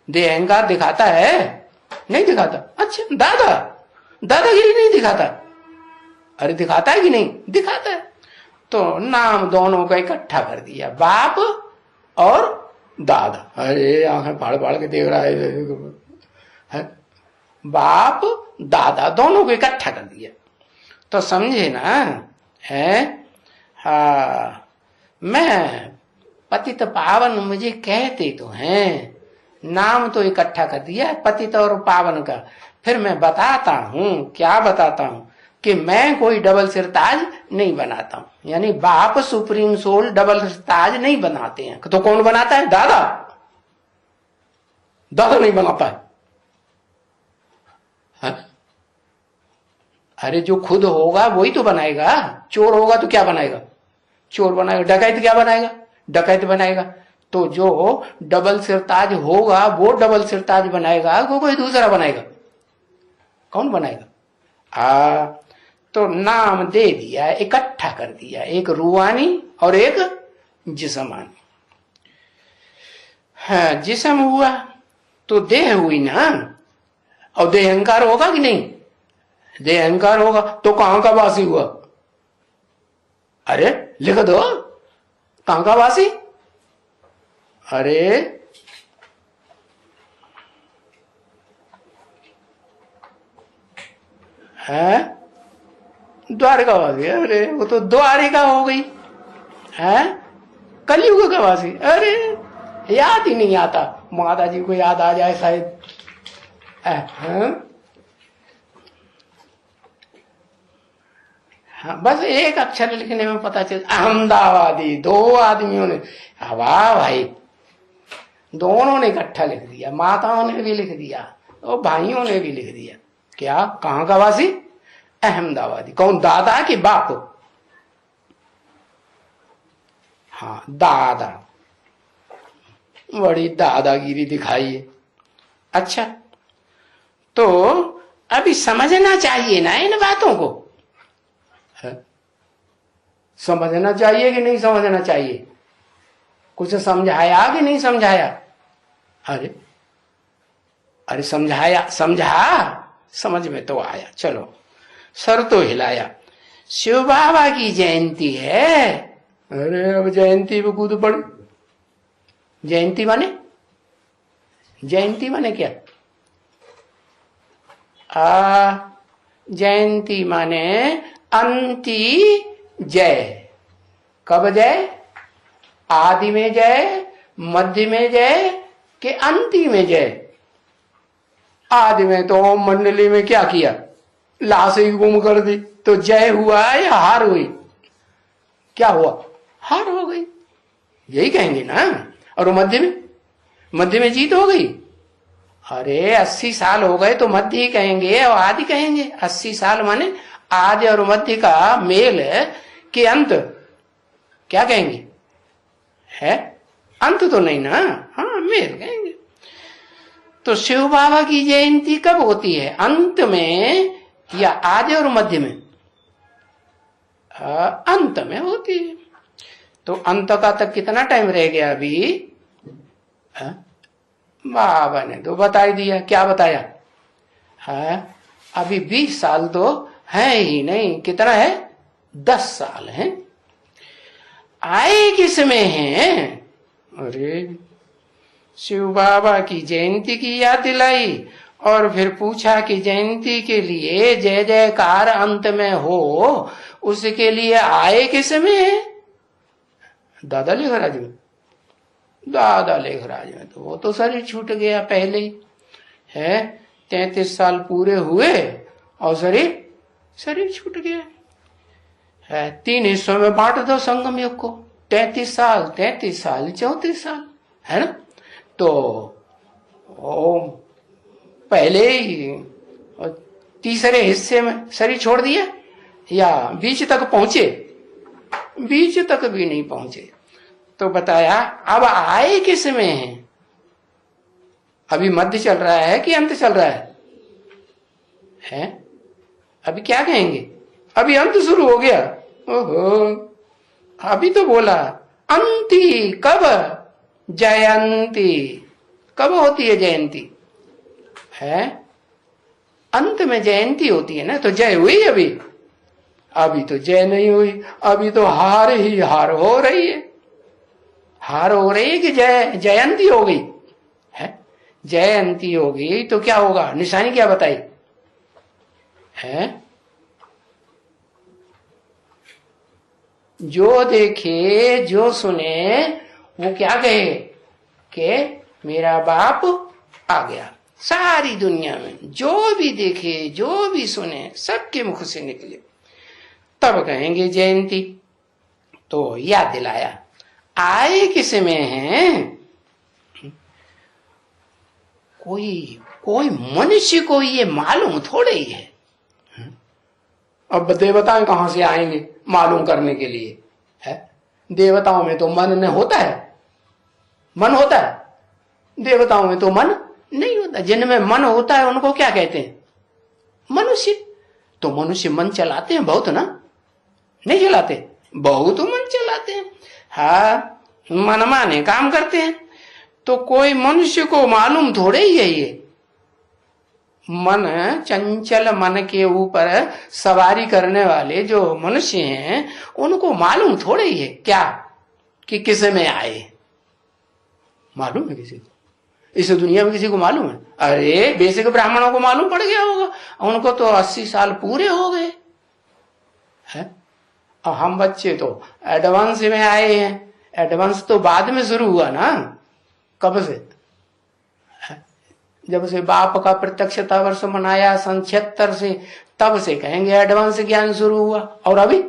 [SPEAKER 1] देह अहंकार दिखाता है? नहीं दिखाता। अच्छा, दादागिरी नहीं दिखाता? अरे दिखाता है कि नहीं? दिखाता है। तो नाम दोनों का इकट्ठा कर दिया, बाप और दादा। अरे आंखें फाड़ फाड़ के देख रहा है, बाप दादा दोनों को इकट्ठा कर दिया। तो समझे ना? है हाँ, मैं पतित पावन मुझे कहते तो हैं, नाम तो इकट्ठा कर दिया पतित और पावन का। फिर मैं बताता हूं, क्या बताता हूं? कि मैं कोई डबल सिरताज नहीं बनाता हूं, यानी बाप सुप्रीम सोल डबल सिरताज नहीं बनाते हैं। तो कौन बनाता है? दादा नहीं बनाता है। अरे जो खुद होगा वही तो बनाएगा। चोर होगा तो क्या बनाएगा? चोर बनाएगा। डकैत क्या बनाएगा? डकैत बनाएगा। तो जो डबल सिरताज होगा वो डबल सिरताज बनाएगा, वो कोई दूसरा बनाएगा? कौन बनाएगा? तो नाम दे दिया, इकट्ठा कर दिया, एक रूहानी और एक जिस्मानी। हाँ, जिस्म हुआ तो देह हुई ना, और देह अहंकार होगा कि नहीं? देह अहंकार होगा तो कहां का वासी हुआ? अरे लिख दो, कहां का वासी? अरे है द्वारका वासी। अरे वो तो द्वारिका हो गई है, कलयुग का वासी। अरे याद ही नहीं आता। माता जी को याद आ जाए शायद। हाँ, बस एक अक्षर लिखने में पता चल। अहमदाबादी, दो आदमियों ने, वाह भाई, दोनों ने इकट्ठा लिख दिया, माताओं ने भी लिख दिया और भाइयों ने भी लिख दिया। क्या? कहां का वासी? अहमदाबादी। कौन? दादा कि बाप? हाँ, दादा। बड़ी दादागिरी दिखाई है। अच्छा, तो अभी समझना चाहिए ना इन बातों को? है? समझना चाहिए कि नहीं समझना चाहिए? कुछ समझाया कि नहीं समझाया? अरे समझाया, समझा समझ में तो आया, चलो सर तो हिलाया। शिव बाबा की जयंती है। अरे अब जयंती पे कूद पड़े। जयंती माने, जयंती माने क्या? जयंती माने अंति जय। कब जय? आदि में जय, मध्य में जय कि अंति में जय? आदि में तो ओम मंडली में क्या किया, लाश ही गुम कर दी, तो जय हुआ या हार हुई? क्या हुआ? हार हो गई, यही कहेंगे ना। और मध्य में, मध्य में जीत हो गई। अरे 80 साल हो गए तो मध्य ही कहेंगे और आदि कहेंगे। 80 साल माने आदि और मध्य का मेल कि अंत, क्या कहेंगे? है अंत तो नहीं ना, हाँ मेल कहेंगे। तो शिव बाबा की जयंती कब होती है? अंत में या आदि और मध्य में? अंत में होती है। तो अंत का तक कितना टाइम रह गया अभी? बाबा ने तो बता ही दिया। क्या बताया? अभी 20 साल तो है ही नहीं। कितना है? 10 साल है। आए किसमें हैं? अरे शिव बाबा की जयंती की याद दिलाई और फिर पूछा कि जयंती के लिए जय जयकार अंत में हो, उसके लिए आए किसमें? दादा लेखराज में। दादा लेखराज में तो वो तो शरीर छूट गया पहले ही है। 33 साल पूरे हुए और शरीर छूट गया है। 3 हिस्सों में बांट दो संगम युग को। 33 साल 34 साल है ना। तो पहले ही तीसरे हिस्से में शरीर छोड़ दिया या बीच तक पहुंचे? बीच तक भी नहीं पहुंचे। तो बताया अब आए किस में है? अभी मध्य चल रहा है कि अंत चल रहा है? अभी क्या कहेंगे? अभी अंत शुरू हो गया। ओहो, अभी तो बोला अंति। कब? जयंती। कब होती है जयंती? है अंत में जयंती होती है ना। तो जय हुई अभी? अभी तो जय नहीं हुई, अभी तो हार ही हार हो रही है। हार हो रही है कि जयंती हो गई है? जयंती हो गई तो क्या होगा? निशानी क्या बताई है? जो देखे जो सुने वो क्या कहे कि मेरा बाप आ गया। सारी दुनिया में जो भी देखे जो भी सुने सबके मुख से निकले, तब कहेंगे जयंती। तो याद दिलाया आए किस में है? कोई मनुष्य को ये मालूम थोड़े ही है। अब देवताएं कहां से आएंगे मालूम करने के लिए? है देवताओं में तो मन नहीं होता है। मन होता है देवताओं में तो मन नहीं होता। जिनमें मन होता है उनको क्या कहते हैं? मनुष्य। तो मनुष्य मन चलाते हैं बहुत ना? नहीं चलाते? बहुत मन चलाते हैं। हाँ मन माने काम करते हैं। तो कोई मनुष्य को मालूम थोड़े ही है ये। मन चंचल मन के ऊपर सवारी करने वाले जो मनुष्य हैं उनको मालूम थोड़े ही है क्या कि किस में आए? मालूम है किसी को? इस दुनिया में किसी को मालूम है? अरे बेसिक ब्राह्मणों को मालूम पड़ गया होगा, उनको तो 80 साल पूरे हो गए हैं। और हम बच्चे तो एडवांस में आए हैं। एडवांस तो बाद में शुरू हुआ ना। कब से? जब से बाप का प्रत्यक्षता वर्ष मनाया सन 76 से, तब से कहेंगे एडवांस ज्ञान शुरू हुआ। और अभी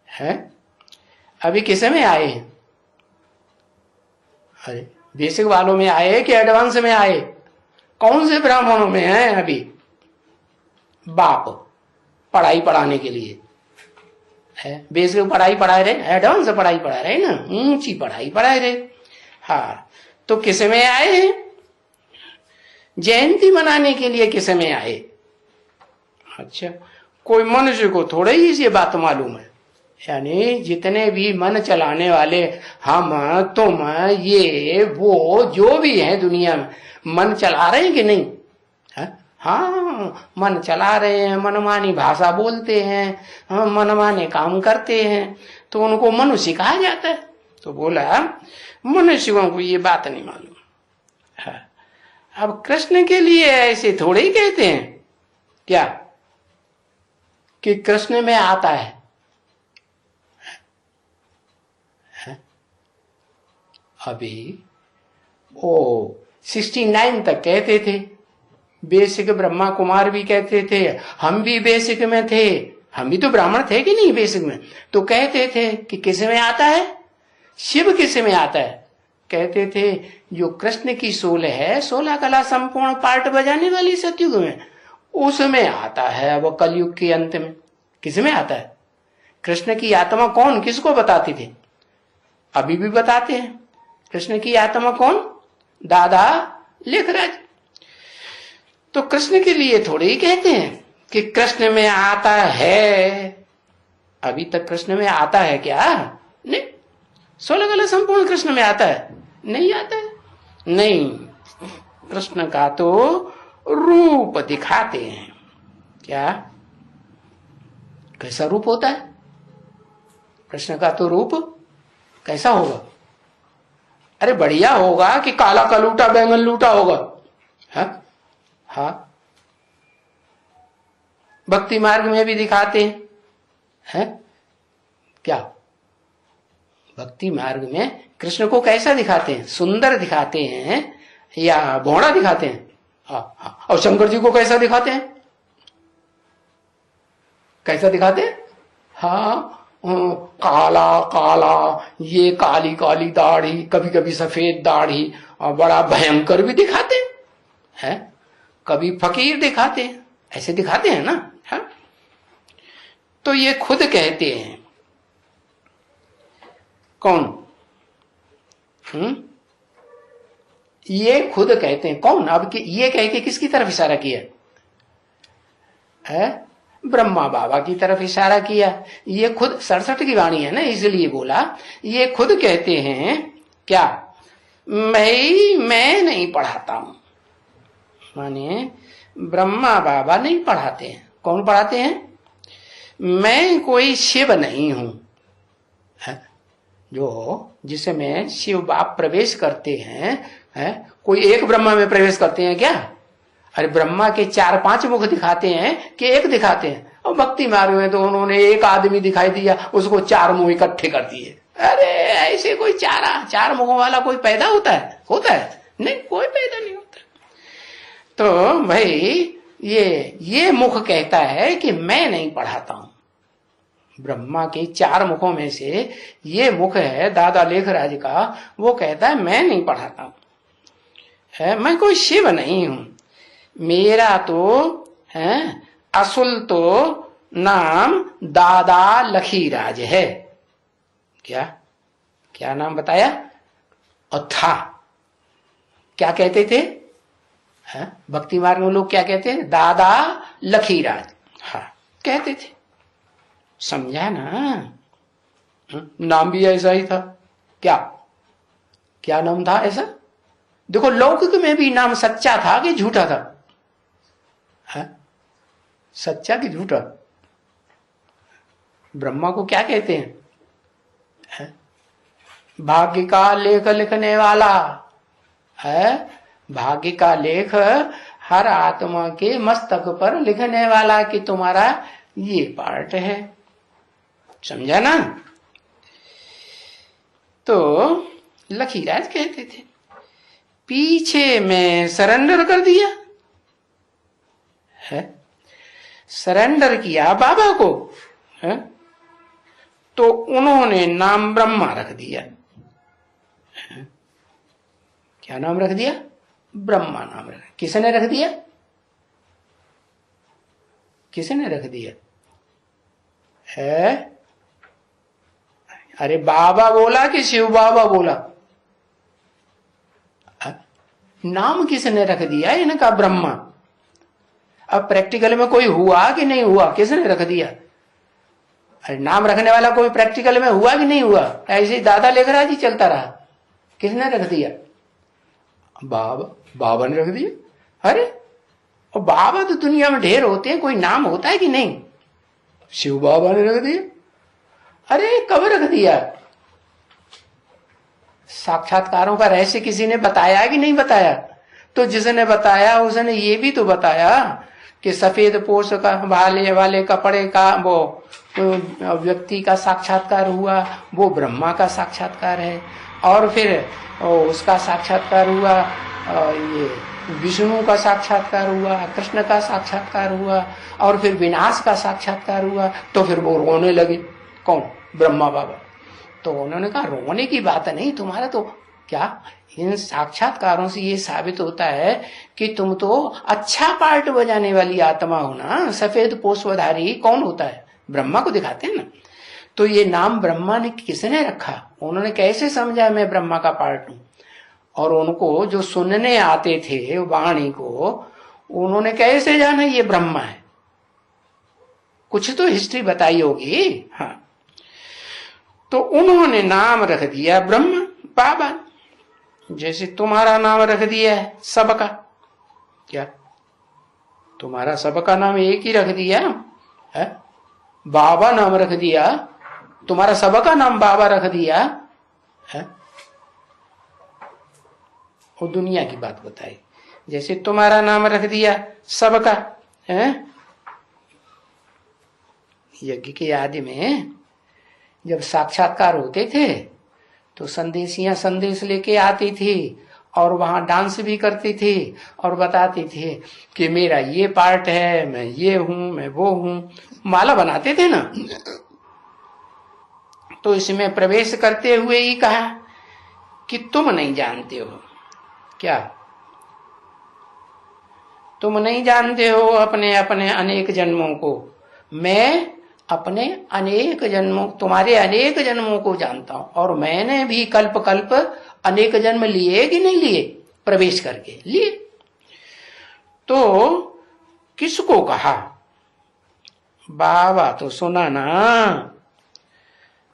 [SPEAKER 1] है? अभी किसे में आए हैं? अरे बेसिक वालों में आए कि एडवांस में आए? कौन से ब्राह्मणों में है अभी? बाप पढ़ाई पढ़ाने के लिए है। बेसिक पढ़ाई पढ़ा रहे, एडवांस पढ़ाई पढ़ा रहे ना, ऊंची पढ़ाई पढ़ा रहे। हाँ तो किस में आए हैं? जयंती मनाने के लिए किस में आए? अच्छा कोई मनुष्य को थोड़ा ही ये बात मालूम है। यानी जितने भी मन चलाने वाले हम तुम ये वो जो भी है दुनिया में मन चला रहे हैं कि नहीं? हाँ, मन चला रहे हैं, मनमानी भाषा बोलते हैं, हाँ, मनमाने काम करते हैं, तो उनको मनुष्य कहा जाता है। तो बोला मनुष्यों को ये बात नहीं मालूम। हाँ, अब कृष्ण के लिए ऐसे थोड़े ही कहते हैं क्या कि कृष्ण में आता है। अभी वो 69 तक कहते थे, बेसिक ब्रह्मा कुमार भी कहते थे, हम भी बेसिक में थे, हम भी तो ब्राह्मण थे कि नहीं बेसिक में, तो कहते थे कि किस में आता है, शिव किस में आता है। कहते थे जो कृष्ण की 16 कला संपूर्ण पार्ट बजाने वाली सतयुग में, उसमें आता है। वो कलयुग के अंत में किस में आता है। कृष्ण की आत्मा कौन, किसको बताते थे, अभी भी बताते हैं। कृष्ण की आत्मा कौन, दादा लेखराज। तो कृष्ण के लिए थोड़े ही कहते हैं कि कृष्ण में आता है। अभी तक कृष्ण में आता है क्या, नहीं। 16 कला संपूर्ण कृष्ण में आता है, नहीं आता है, नहीं। कृष्ण का तो रूप दिखाते हैं। क्या, कैसा रूप होता है कृष्ण का, तो रूप कैसा होगा। अरे बढ़िया होगा कि काला कलूटा बैंगन लूटा होगा। हाँ, हाँ, भक्ति मार्ग में भी दिखाते हैं। क्या, भक्ति मार्ग में कृष्ण को कैसा दिखाते हैं, सुंदर दिखाते हैं या भोड़ा दिखाते हैं। हाँ, और शंकर जी को कैसा दिखाते हैं, कैसा दिखाते हैं। हाँ, काला काला, ये काली काली दाढ़ी, कभी कभी सफेद दाढ़ी, और बड़ा भयंकर भी दिखाते हैं, कभी फकीर दिखाते हैं, ऐसे दिखाते हैं ना। है? तो ये खुद कहते हैं, कौन, ये खुद कहते हैं। कौन, अब ये कह के किसकी तरफ इशारा किया है, ब्रह्मा बाबा की तरफ इशारा किया। ये खुद 67 की वाणी है ना, इसलिए बोला। ये खुद कहते हैं क्या, मैं नहीं पढ़ाता हूं, माने ब्रह्मा बाबा नहीं पढ़ाते हैं। कौन पढ़ाते हैं, मैं कोई शिव नहीं हूं, जो जिसमें शिव बाप प्रवेश करते हैं, कोई एक ब्रह्मा में प्रवेश करते हैं क्या। अरे ब्रह्मा के 4-5 मुख दिखाते हैं कि एक दिखाते हैं। और भक्ति मार्ग में तो उन्होंने एक आदमी दिखाई दिया, उसको 4 मुंह इकट्ठे कर दिए। अरे ऐसे कोई 4 मुखों वाला कोई पैदा होता है, नहीं, कोई पैदा नहीं होता। तो भाई ये मुख कहता है कि मैं नहीं पढ़ाता हूं। ब्रह्मा के 4 मुखों में से ये मुख है दादा लेखराज का, वो कहता है मैं नहीं पढ़ाता हूं, मैं कोई शिव नहीं हूं। मेरा तो है असुल तो नाम दादा लखीराज है। क्या नाम बताया, और था क्या कहते थे, भक्ति मार्ग में लोग क्या कहते हैं, दादा लखीराज। हाँ, कहते थे, समझा ना। नाम भी ऐसा ही था। क्या नाम था ऐसा। देखो लौकिक में भी नाम सच्चा था कि झूठा था, सच्चा कि झूठा। ब्रह्मा को क्या कहते हैं, भाग्य का लेख लिखने वाला है। भाग्य का लेख हर आत्मा के मस्तक पर लिखने वाला कि तुम्हारा ये पार्ट है, समझा ना। तो लखीराज कहते थे, पीछे में सरेंडर कर दिया है, सरेंडर किया बाबा को है, तो उन्होंने नाम ब्रह्मा रख दिया। क्या नाम रख दिया, ब्रह्मा नाम रख। किसने रख दिया, किसने रख दिया है। अरे बाबा बोला कि शिव बाबा बोला, नाम किसने रख दिया इनका, ब्रह्मा। अब प्रैक्टिकल में कोई हुआ कि नहीं हुआ, किसने रख दिया। अरे नाम रखने वाला कोई प्रैक्टिकल में हुआ कि नहीं हुआ, ऐसे ही दादा लेखराज ही चलता रहा। किसने रख दिया, बाबा ने रख दिया। अरे और बाबा तो दुनिया में ढेर होते हैं, कोई नाम होता है कि नहीं? शिव बाबा ने रख दिया। अरे कब रख दिया? साक्षात्कारों का रहस्य किसी ने बताया कि नहीं बताया? तो जिसने बताया उसने ये भी तो बताया कि सफेद पोष का भाले वाले कपड़े का वो व्यक्ति का साक्षात्कार हुआ, वो ब्रह्मा का साक्षात्कार है। और फिर उसका साक्षात्कार हुआ, ये विष्णु का साक्षात्कार हुआ, कृष्ण का साक्षात्कार हुआ, और फिर विनाश का साक्षात्कार हुआ। तो फिर वो रोने लगे। कौन? ब्रह्मा बाबा। तो उन्होंने कहा रोने की बात नहीं, तुम्हारा तो क्या, इन साक्षात्कारों से ये साबित होता है कि तुम तो अच्छा पार्ट बजाने वाली आत्मा हो ना। सफेद पोषधारी कौन होता है? ब्रह्मा को दिखाते हैं ना। तो ये नाम ब्रह्मा ने किसने रखा? उन्होंने कैसे समझा मैं ब्रह्मा का पार्ट हूं? और उनको जो सुनने आते थे वाणी को, उन्होंने कैसे जाना ये ब्रह्मा है? कुछ तो हिस्ट्री बताई होगी। हाँ, तो उन्होंने नाम रख दिया ब्रह्मा बाबा। जैसे तुम्हारा नाम रख दिया है सबका। क्या तुम्हारा सबका नाम एक ही रख दिया है? बाबा नाम रख दिया, तुम्हारा सबका नाम बाबा रख दिया है? वो दुनिया की बात बताई। जैसे तुम्हारा नाम रख दिया सबका है। यज्ञ के आदि में जब साक्षात्कार होते थे तो संदेशियां संदेश लेके आती थी और वहां डांस भी करती थी और बताती थी कि मेरा ये पार्ट है, मैं ये हूं, मैं वो हूं। माला बनाते थे ना। तो इसमें प्रवेश करते हुए ही कहा कि तुम नहीं जानते हो। क्या तुम नहीं जानते हो अपने अपने अनेक जन्मों को? मैं अपने अनेक जन्मों, तुम्हारे अनेक जन्मों को जानता हूं। और मैंने भी कल्प कल्प अनेक जन्म लिए कि नहीं लिए? प्रवेश करके लिए। तो किसको कहा? बाबा तो सुना ना।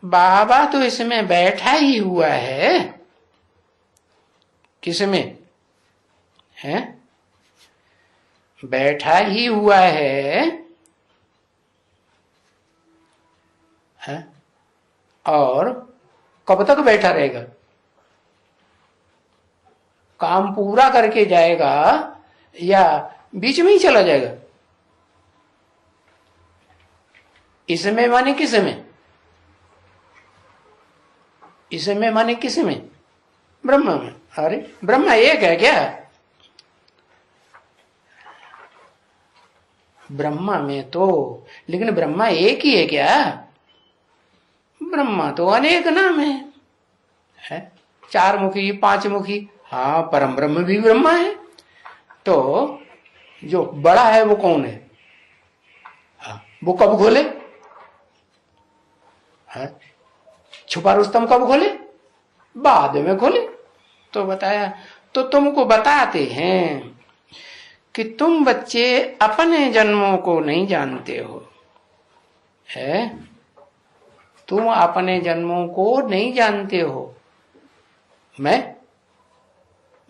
[SPEAKER 1] बाबा तो इसमें बैठा ही हुआ है। किसमें है? बैठा ही हुआ है। और कब तक बैठा रहेगा? काम पूरा करके जाएगा या बीच में ही चला जाएगा? इसमें माने किसमें? इसमें माने किसमें? ब्रह्मा में। अरे ब्रह्मा एक है क्या? ब्रह्मा में तो, लेकिन ब्रह्मा एक ही है क्या? ब्रह्मा तो अनेक नाम है? चार मुखी, पांच मुखी। हाँ, परम ब्रह्म भी ब्रह्मा है। तो जो बड़ा है वो कौन है? वो कब खोले? छुपा रुस्तम कब खोले? बाद में खोले। तो बताया। तो तुमको बताते हैं कि तुम बच्चे अपने जन्मों को नहीं जानते हो। है? तुम अपने जन्मों को नहीं जानते हो।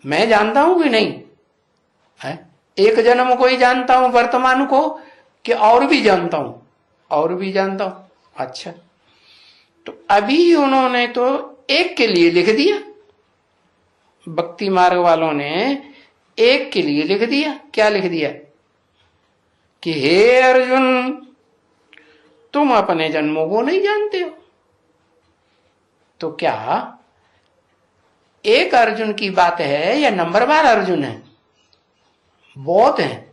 [SPEAKER 1] मैं जानता हूं कि नहीं? है? एक जन्म को ही जानता हूं वर्तमान को, कि और भी जानता हूं? और भी जानता हूं। अच्छा, तो अभी उन्होंने तो एक के लिए लिख दिया। भक्ति मार्ग वालों ने एक के लिए लिख दिया। क्या लिख दिया? कि हे अर्जुन, तुम अपने जन्मों को नहीं जानते हो। तो क्या एक अर्जुन की बात है या नंबरवार अर्जुन है? बहुत है?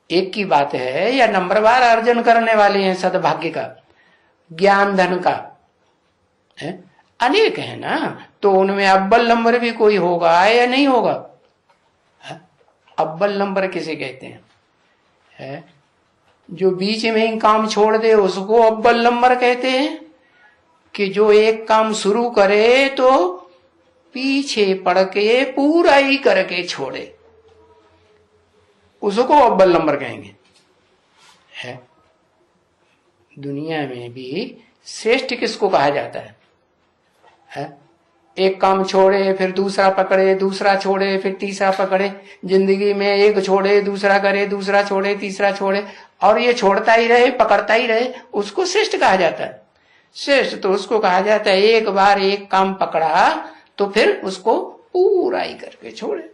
[SPEAKER 1] एक की बात है या नंबरवार अर्जन करने वाले हैं सद्भाग्य का, ज्ञान धन का? है? अनेक है ना। तो उनमें अव्वल नंबर भी कोई होगा या नहीं होगा? अव्वल नंबर किसे कहते हैं? है? जो बीच में ही काम छोड़ दे उसको अव्वल नंबर कहते हैं, कि जो एक काम शुरू करे तो पीछे पड़ के पूरा ही करके छोड़े, उसको अव्वल नंबर कहेंगे। है? दुनिया में भी श्रेष्ठ किसको कहा जाता है? एक काम छोड़े फिर दूसरा पकड़े, दूसरा छोड़े फिर तीसरा पकड़े, जिंदगी में एक छोड़े दूसरा करे, दूसरा छोड़े तीसरा छोड़े, और ये छोड़ता ही रहे पकड़ता ही रहे, उसको श्रेष्ठ कहा जाता है। श्रेष्ठ तो उसको कहा जाता है एक बार एक काम पकड़ा तो फिर उसको पूरा ही करके छोड़े।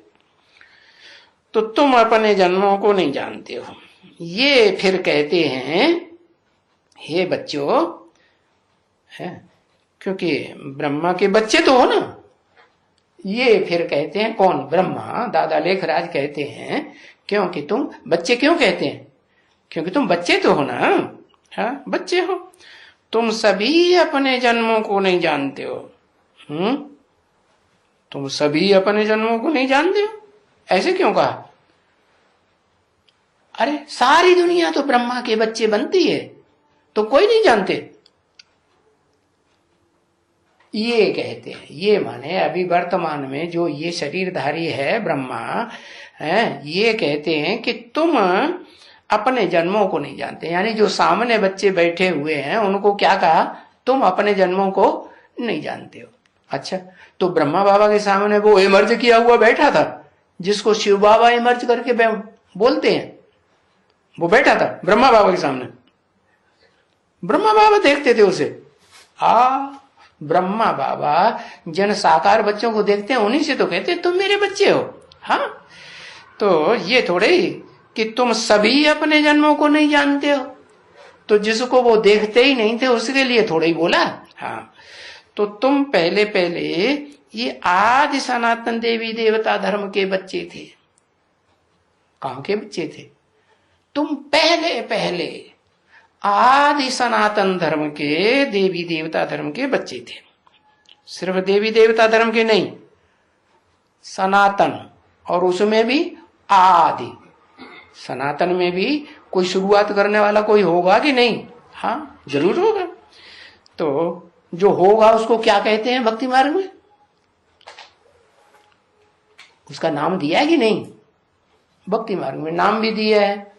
[SPEAKER 1] तो तुम अपने जन्मों को नहीं जानते हो। ये फिर कहते हैं हे बच्चों, है क्योंकि ब्रह्मा के बच्चे तो हो ना। ये फिर कहते हैं कौन? ब्रह्मा। दादा लेखराज कहते हैं क्योंकि तुम बच्चे, क्यों कहते हैं? क्योंकि तुम बच्चे तो हो ना। हाँ, बच्चे हो। तुम सभी अपने जन्मों को नहीं जानते हो। तुम सभी अपने जन्मों को नहीं जानते हो, ऐसे क्यों कहा? अरे सारी दुनिया तो ब्रह्मा के बच्चे बनती है, तो कोई नहीं जानते, ये कहते हैं। ये माने अभी वर्तमान में जो ये शरीरधारी है ब्रह्मा है, ये कहते हैं कि तुम अपने जन्मों को नहीं जानते। यानी जो सामने बच्चे बैठे हुए हैं उनको क्या कहा? तुम अपने जन्मों को नहीं जानते हो। अच्छा, तो ब्रह्मा बाबा के सामने वो इमर्ज किया हुआ बैठा था, जिसको शिव बाबा इमर्ज करके बोलते हैं, वो बैठा था ब्रह्मा बाबा के सामने। ब्रह्मा बाबा देखते थे उसे। ब्रह्मा बाबा जन साकार बच्चों को देखते हैं, उन्हीं से तो कहते हैं तुम मेरे बच्चे हो। हाँ, तो ये थोड़े ही कि तुम सभी अपने जन्मों को नहीं जानते हो, तो जिसको वो देखते ही नहीं थे उसके लिए थोड़ा ही बोला। हाँ, तो तुम पहले पहले ये आदि सनातन देवी देवता धर्म के बच्चे थे। कहां के बच्चे थे? तुम पहले पहले आदि सनातन धर्म के देवी देवता धर्म के बच्चे थे। सिर्फ देवी देवता धर्म के नहीं, सनातन, और उसमें भी आदि। सनातन में भी कोई शुरुआत करने वाला कोई होगा कि नहीं? हाँ, जरूर होगा। तो जो होगा उसको क्या कहते हैं भक्ति मार्ग में? उसका नाम दिया है कि नहीं? भक्ति मार्ग में नाम भी दिया है।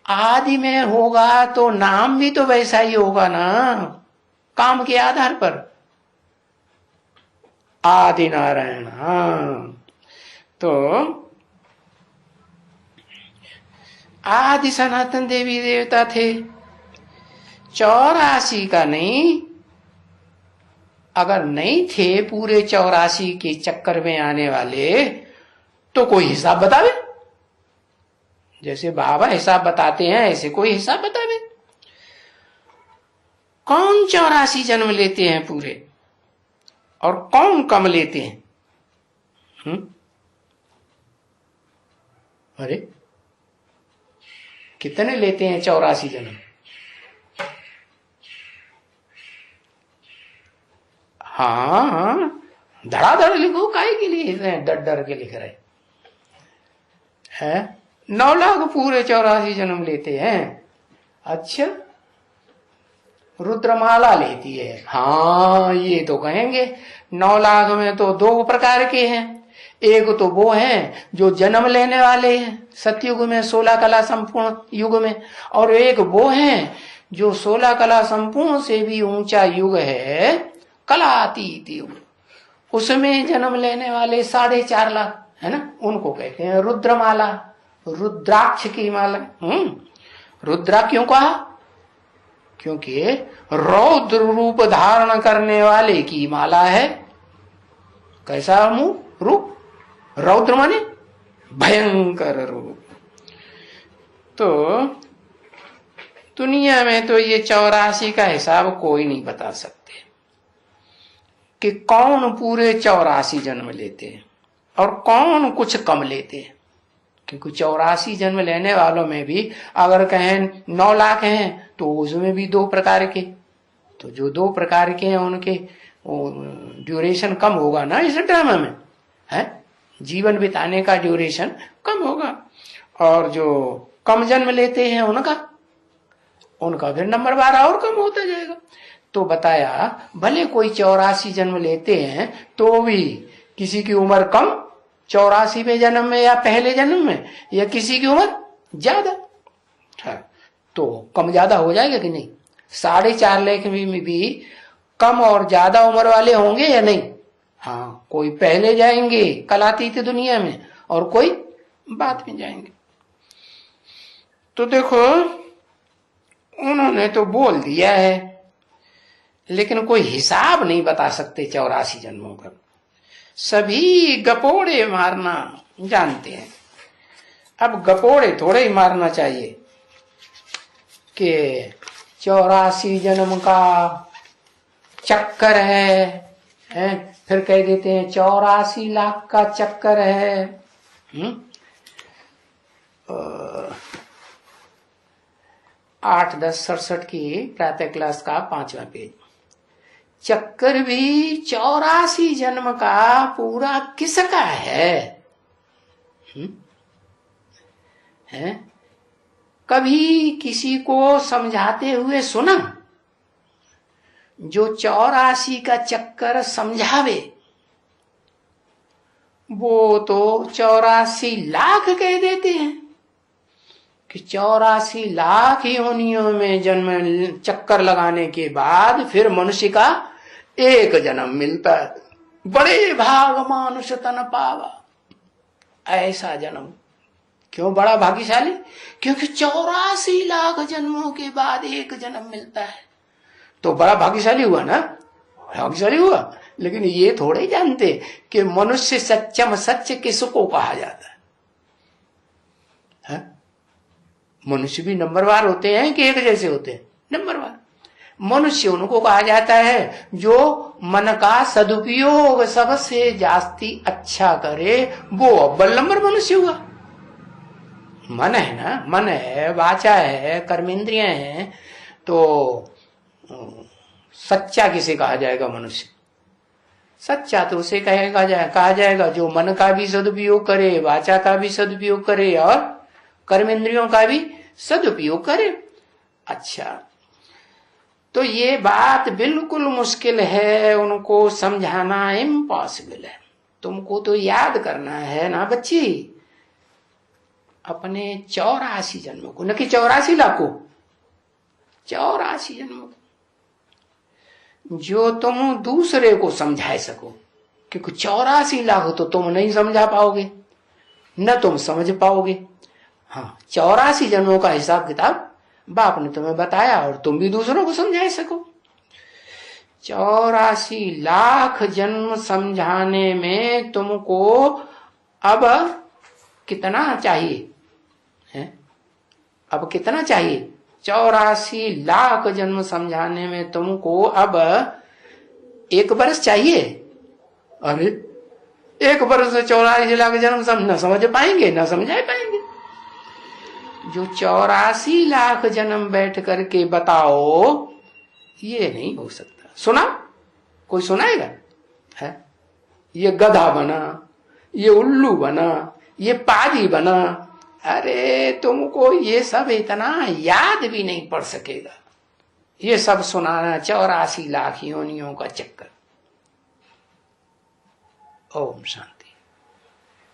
[SPEAKER 1] आदि में होगा तो नाम भी तो वैसा ही होगा ना, काम के आधार पर। आदि नारायण। हाँ, तो आदि सनातन देवी देवता थे। 84 का नहीं, अगर नहीं थे पूरे 84 के चक्कर में आने वाले, तो कोई हिसाब बतावे। जैसे बाबा हिसाब बताते हैं ऐसे कोई हिसाब बतावे। कौन 84 जन्म लेते हैं पूरे और कौन कम लेते हैं? अरे कितने लेते हैं 84 जन्म? हाँ, धड़ाधड़ लिखो, काहे के लिए डर डर के लिख रहे हैं? 9 लाख पूरे 84 जन्म लेते हैं। अच्छा, रुद्रमाला लेती है। हाँ, ये तो कहेंगे 9 लाख में तो 2 प्रकार के हैं। एक तो वो हैं जो जन्म लेने वाले हैं सतयुग में, 16 कला संपूर्ण युग में, और एक वो हैं जो 16 कला संपूर्ण से भी ऊंचा युग है, कलातीत युग, उसमें जन्म लेने वाले 4.5 लाख है ना, उनको कहते हैं रुद्रमाला, रुद्राक्ष की माला। रुद्रा क्यों कहा? क्योंकि रौद्र रूप धारण करने वाले की माला है। कैसा मुंह? रूप। रौद्र माने भयंकर रूप। तो दुनिया में तो ये 84 का हिसाब कोई नहीं बता सकते कि कौन पूरे 84 जन्म लेते हैं और कौन कुछ कम लेते हैं। क्योंकि 84 जन्म लेने वालों में भी अगर कहें 9 लाख हैं तो उसमें भी 2 प्रकार के, तो जो 2 प्रकार के हैं उनके ड्यूरेशन कम होगा ना इस ड्रामा में, है जीवन बिताने का ड्यूरेशन कम होगा। और जो कम जन्म लेते हैं उनका फिर नंबर 12 और कम होता जाएगा। तो बताया भले कोई 84 जन्म लेते हैं तो भी किसी की उम्र कम 84वें जन्म में या पहले जन्म में, या किसी की उम्र ज्यादा, तो कम ज्यादा हो जाएगा कि नहीं? 4.5 लाख में भी कम और ज्यादा उम्र वाले होंगे या नहीं? हाँ, कोई पहले जाएंगे कलातीत दुनिया में और कोई बाद में जाएंगे। तो देखो उन्होंने तो बोल दिया है, लेकिन कोई हिसाब नहीं बता सकते 84 जन्मों का। सभी गपोड़े मारना जानते हैं। अब गपोड़े थोड़े ही मारना चाहिए कि 84 जन्म का चक्कर है, फिर कह देते हैं 84 लाख का चक्कर है। 8, 10, 67 की प्रातः क्लास का 5वां पेज। चक्कर भी 84 जन्म का पूरा किसका है? कभी किसी को समझाते हुए सुना? जो 84 का चक्कर समझावे वो तो 84 लाख कह देते हैं कि 84 लाख योनियों में जन्म चक्कर लगाने के बाद फिर मनुष्य का एक जन्म मिलता है। बड़े भाग मानुष तन पावा, ऐसा जन्म। क्यों बड़ा भाग्यशाली? क्योंकि 84 लाख जन्मों के बाद एक जन्म मिलता है, तो बड़ा भाग्यशाली हुआ ना, भाग्यशाली हुआ। लेकिन ये थोड़े ही जानते कि मनुष्य सच्चम सच्च किसको कहा जाता है? मनुष्य भी नंबरवार होते हैं कि एक जैसे होते हैं? नंबरवार। मनुष्य उनको कहा जाता है जो मन का सदुपयोग सबसे जास्ती अच्छा करे, वो अव्वल नंबर मनुष्य हुआ। मन है ना, मन है, वाचा है, कर्मेंद्रियां हैं, तो सच्चा किसे कहा जाएगा? मनुष्य। सच्चा तो उसे कहा जाएगा जो मन का भी सदुपयोग करे, वाचा का भी सदुपयोग करे और कर्मेंद्रियों का भी सदुपयोग करे। अच्छा, तो ये बात बिल्कुल मुश्किल है, उनको समझाना इम्पॉसिबल है। तुमको तो याद करना है ना बच्ची, अपने 84 जन्मों को, न कि 84 लाख को, 84 जन्मों को जो तुम दूसरे को समझा सको। क्योंकि 84 लाख तो तुम नहीं समझा पाओगे, न तुम समझ पाओगे। हाँ, 84 जन्मों का हिसाब किताब बाप ने तुम्हें बताया और तुम भी दूसरों को समझा सको। 84 लाख जन्म समझाने में तुमको अब कितना चाहिए है? अब कितना चाहिए? 84 लाख जन्म समझाने में तुमको अब 1 वर्ष चाहिए। अरे 1 वर्ष से 84 लाख जन्म न समझ पाएंगे, न समझा पाएंगे। जो 84 लाख जन्म बैठ करके बताओ, ये नहीं हो सकता। सुना? कोई सुनाएगा? है? ये गधा बना, ये उल्लू बना, ये पादी बना। अरे तुमको ये सब इतना याद भी नहीं पड़ सकेगा, ये सब सुनाना 84 लाख योनियों का चक्कर। ओम शांति।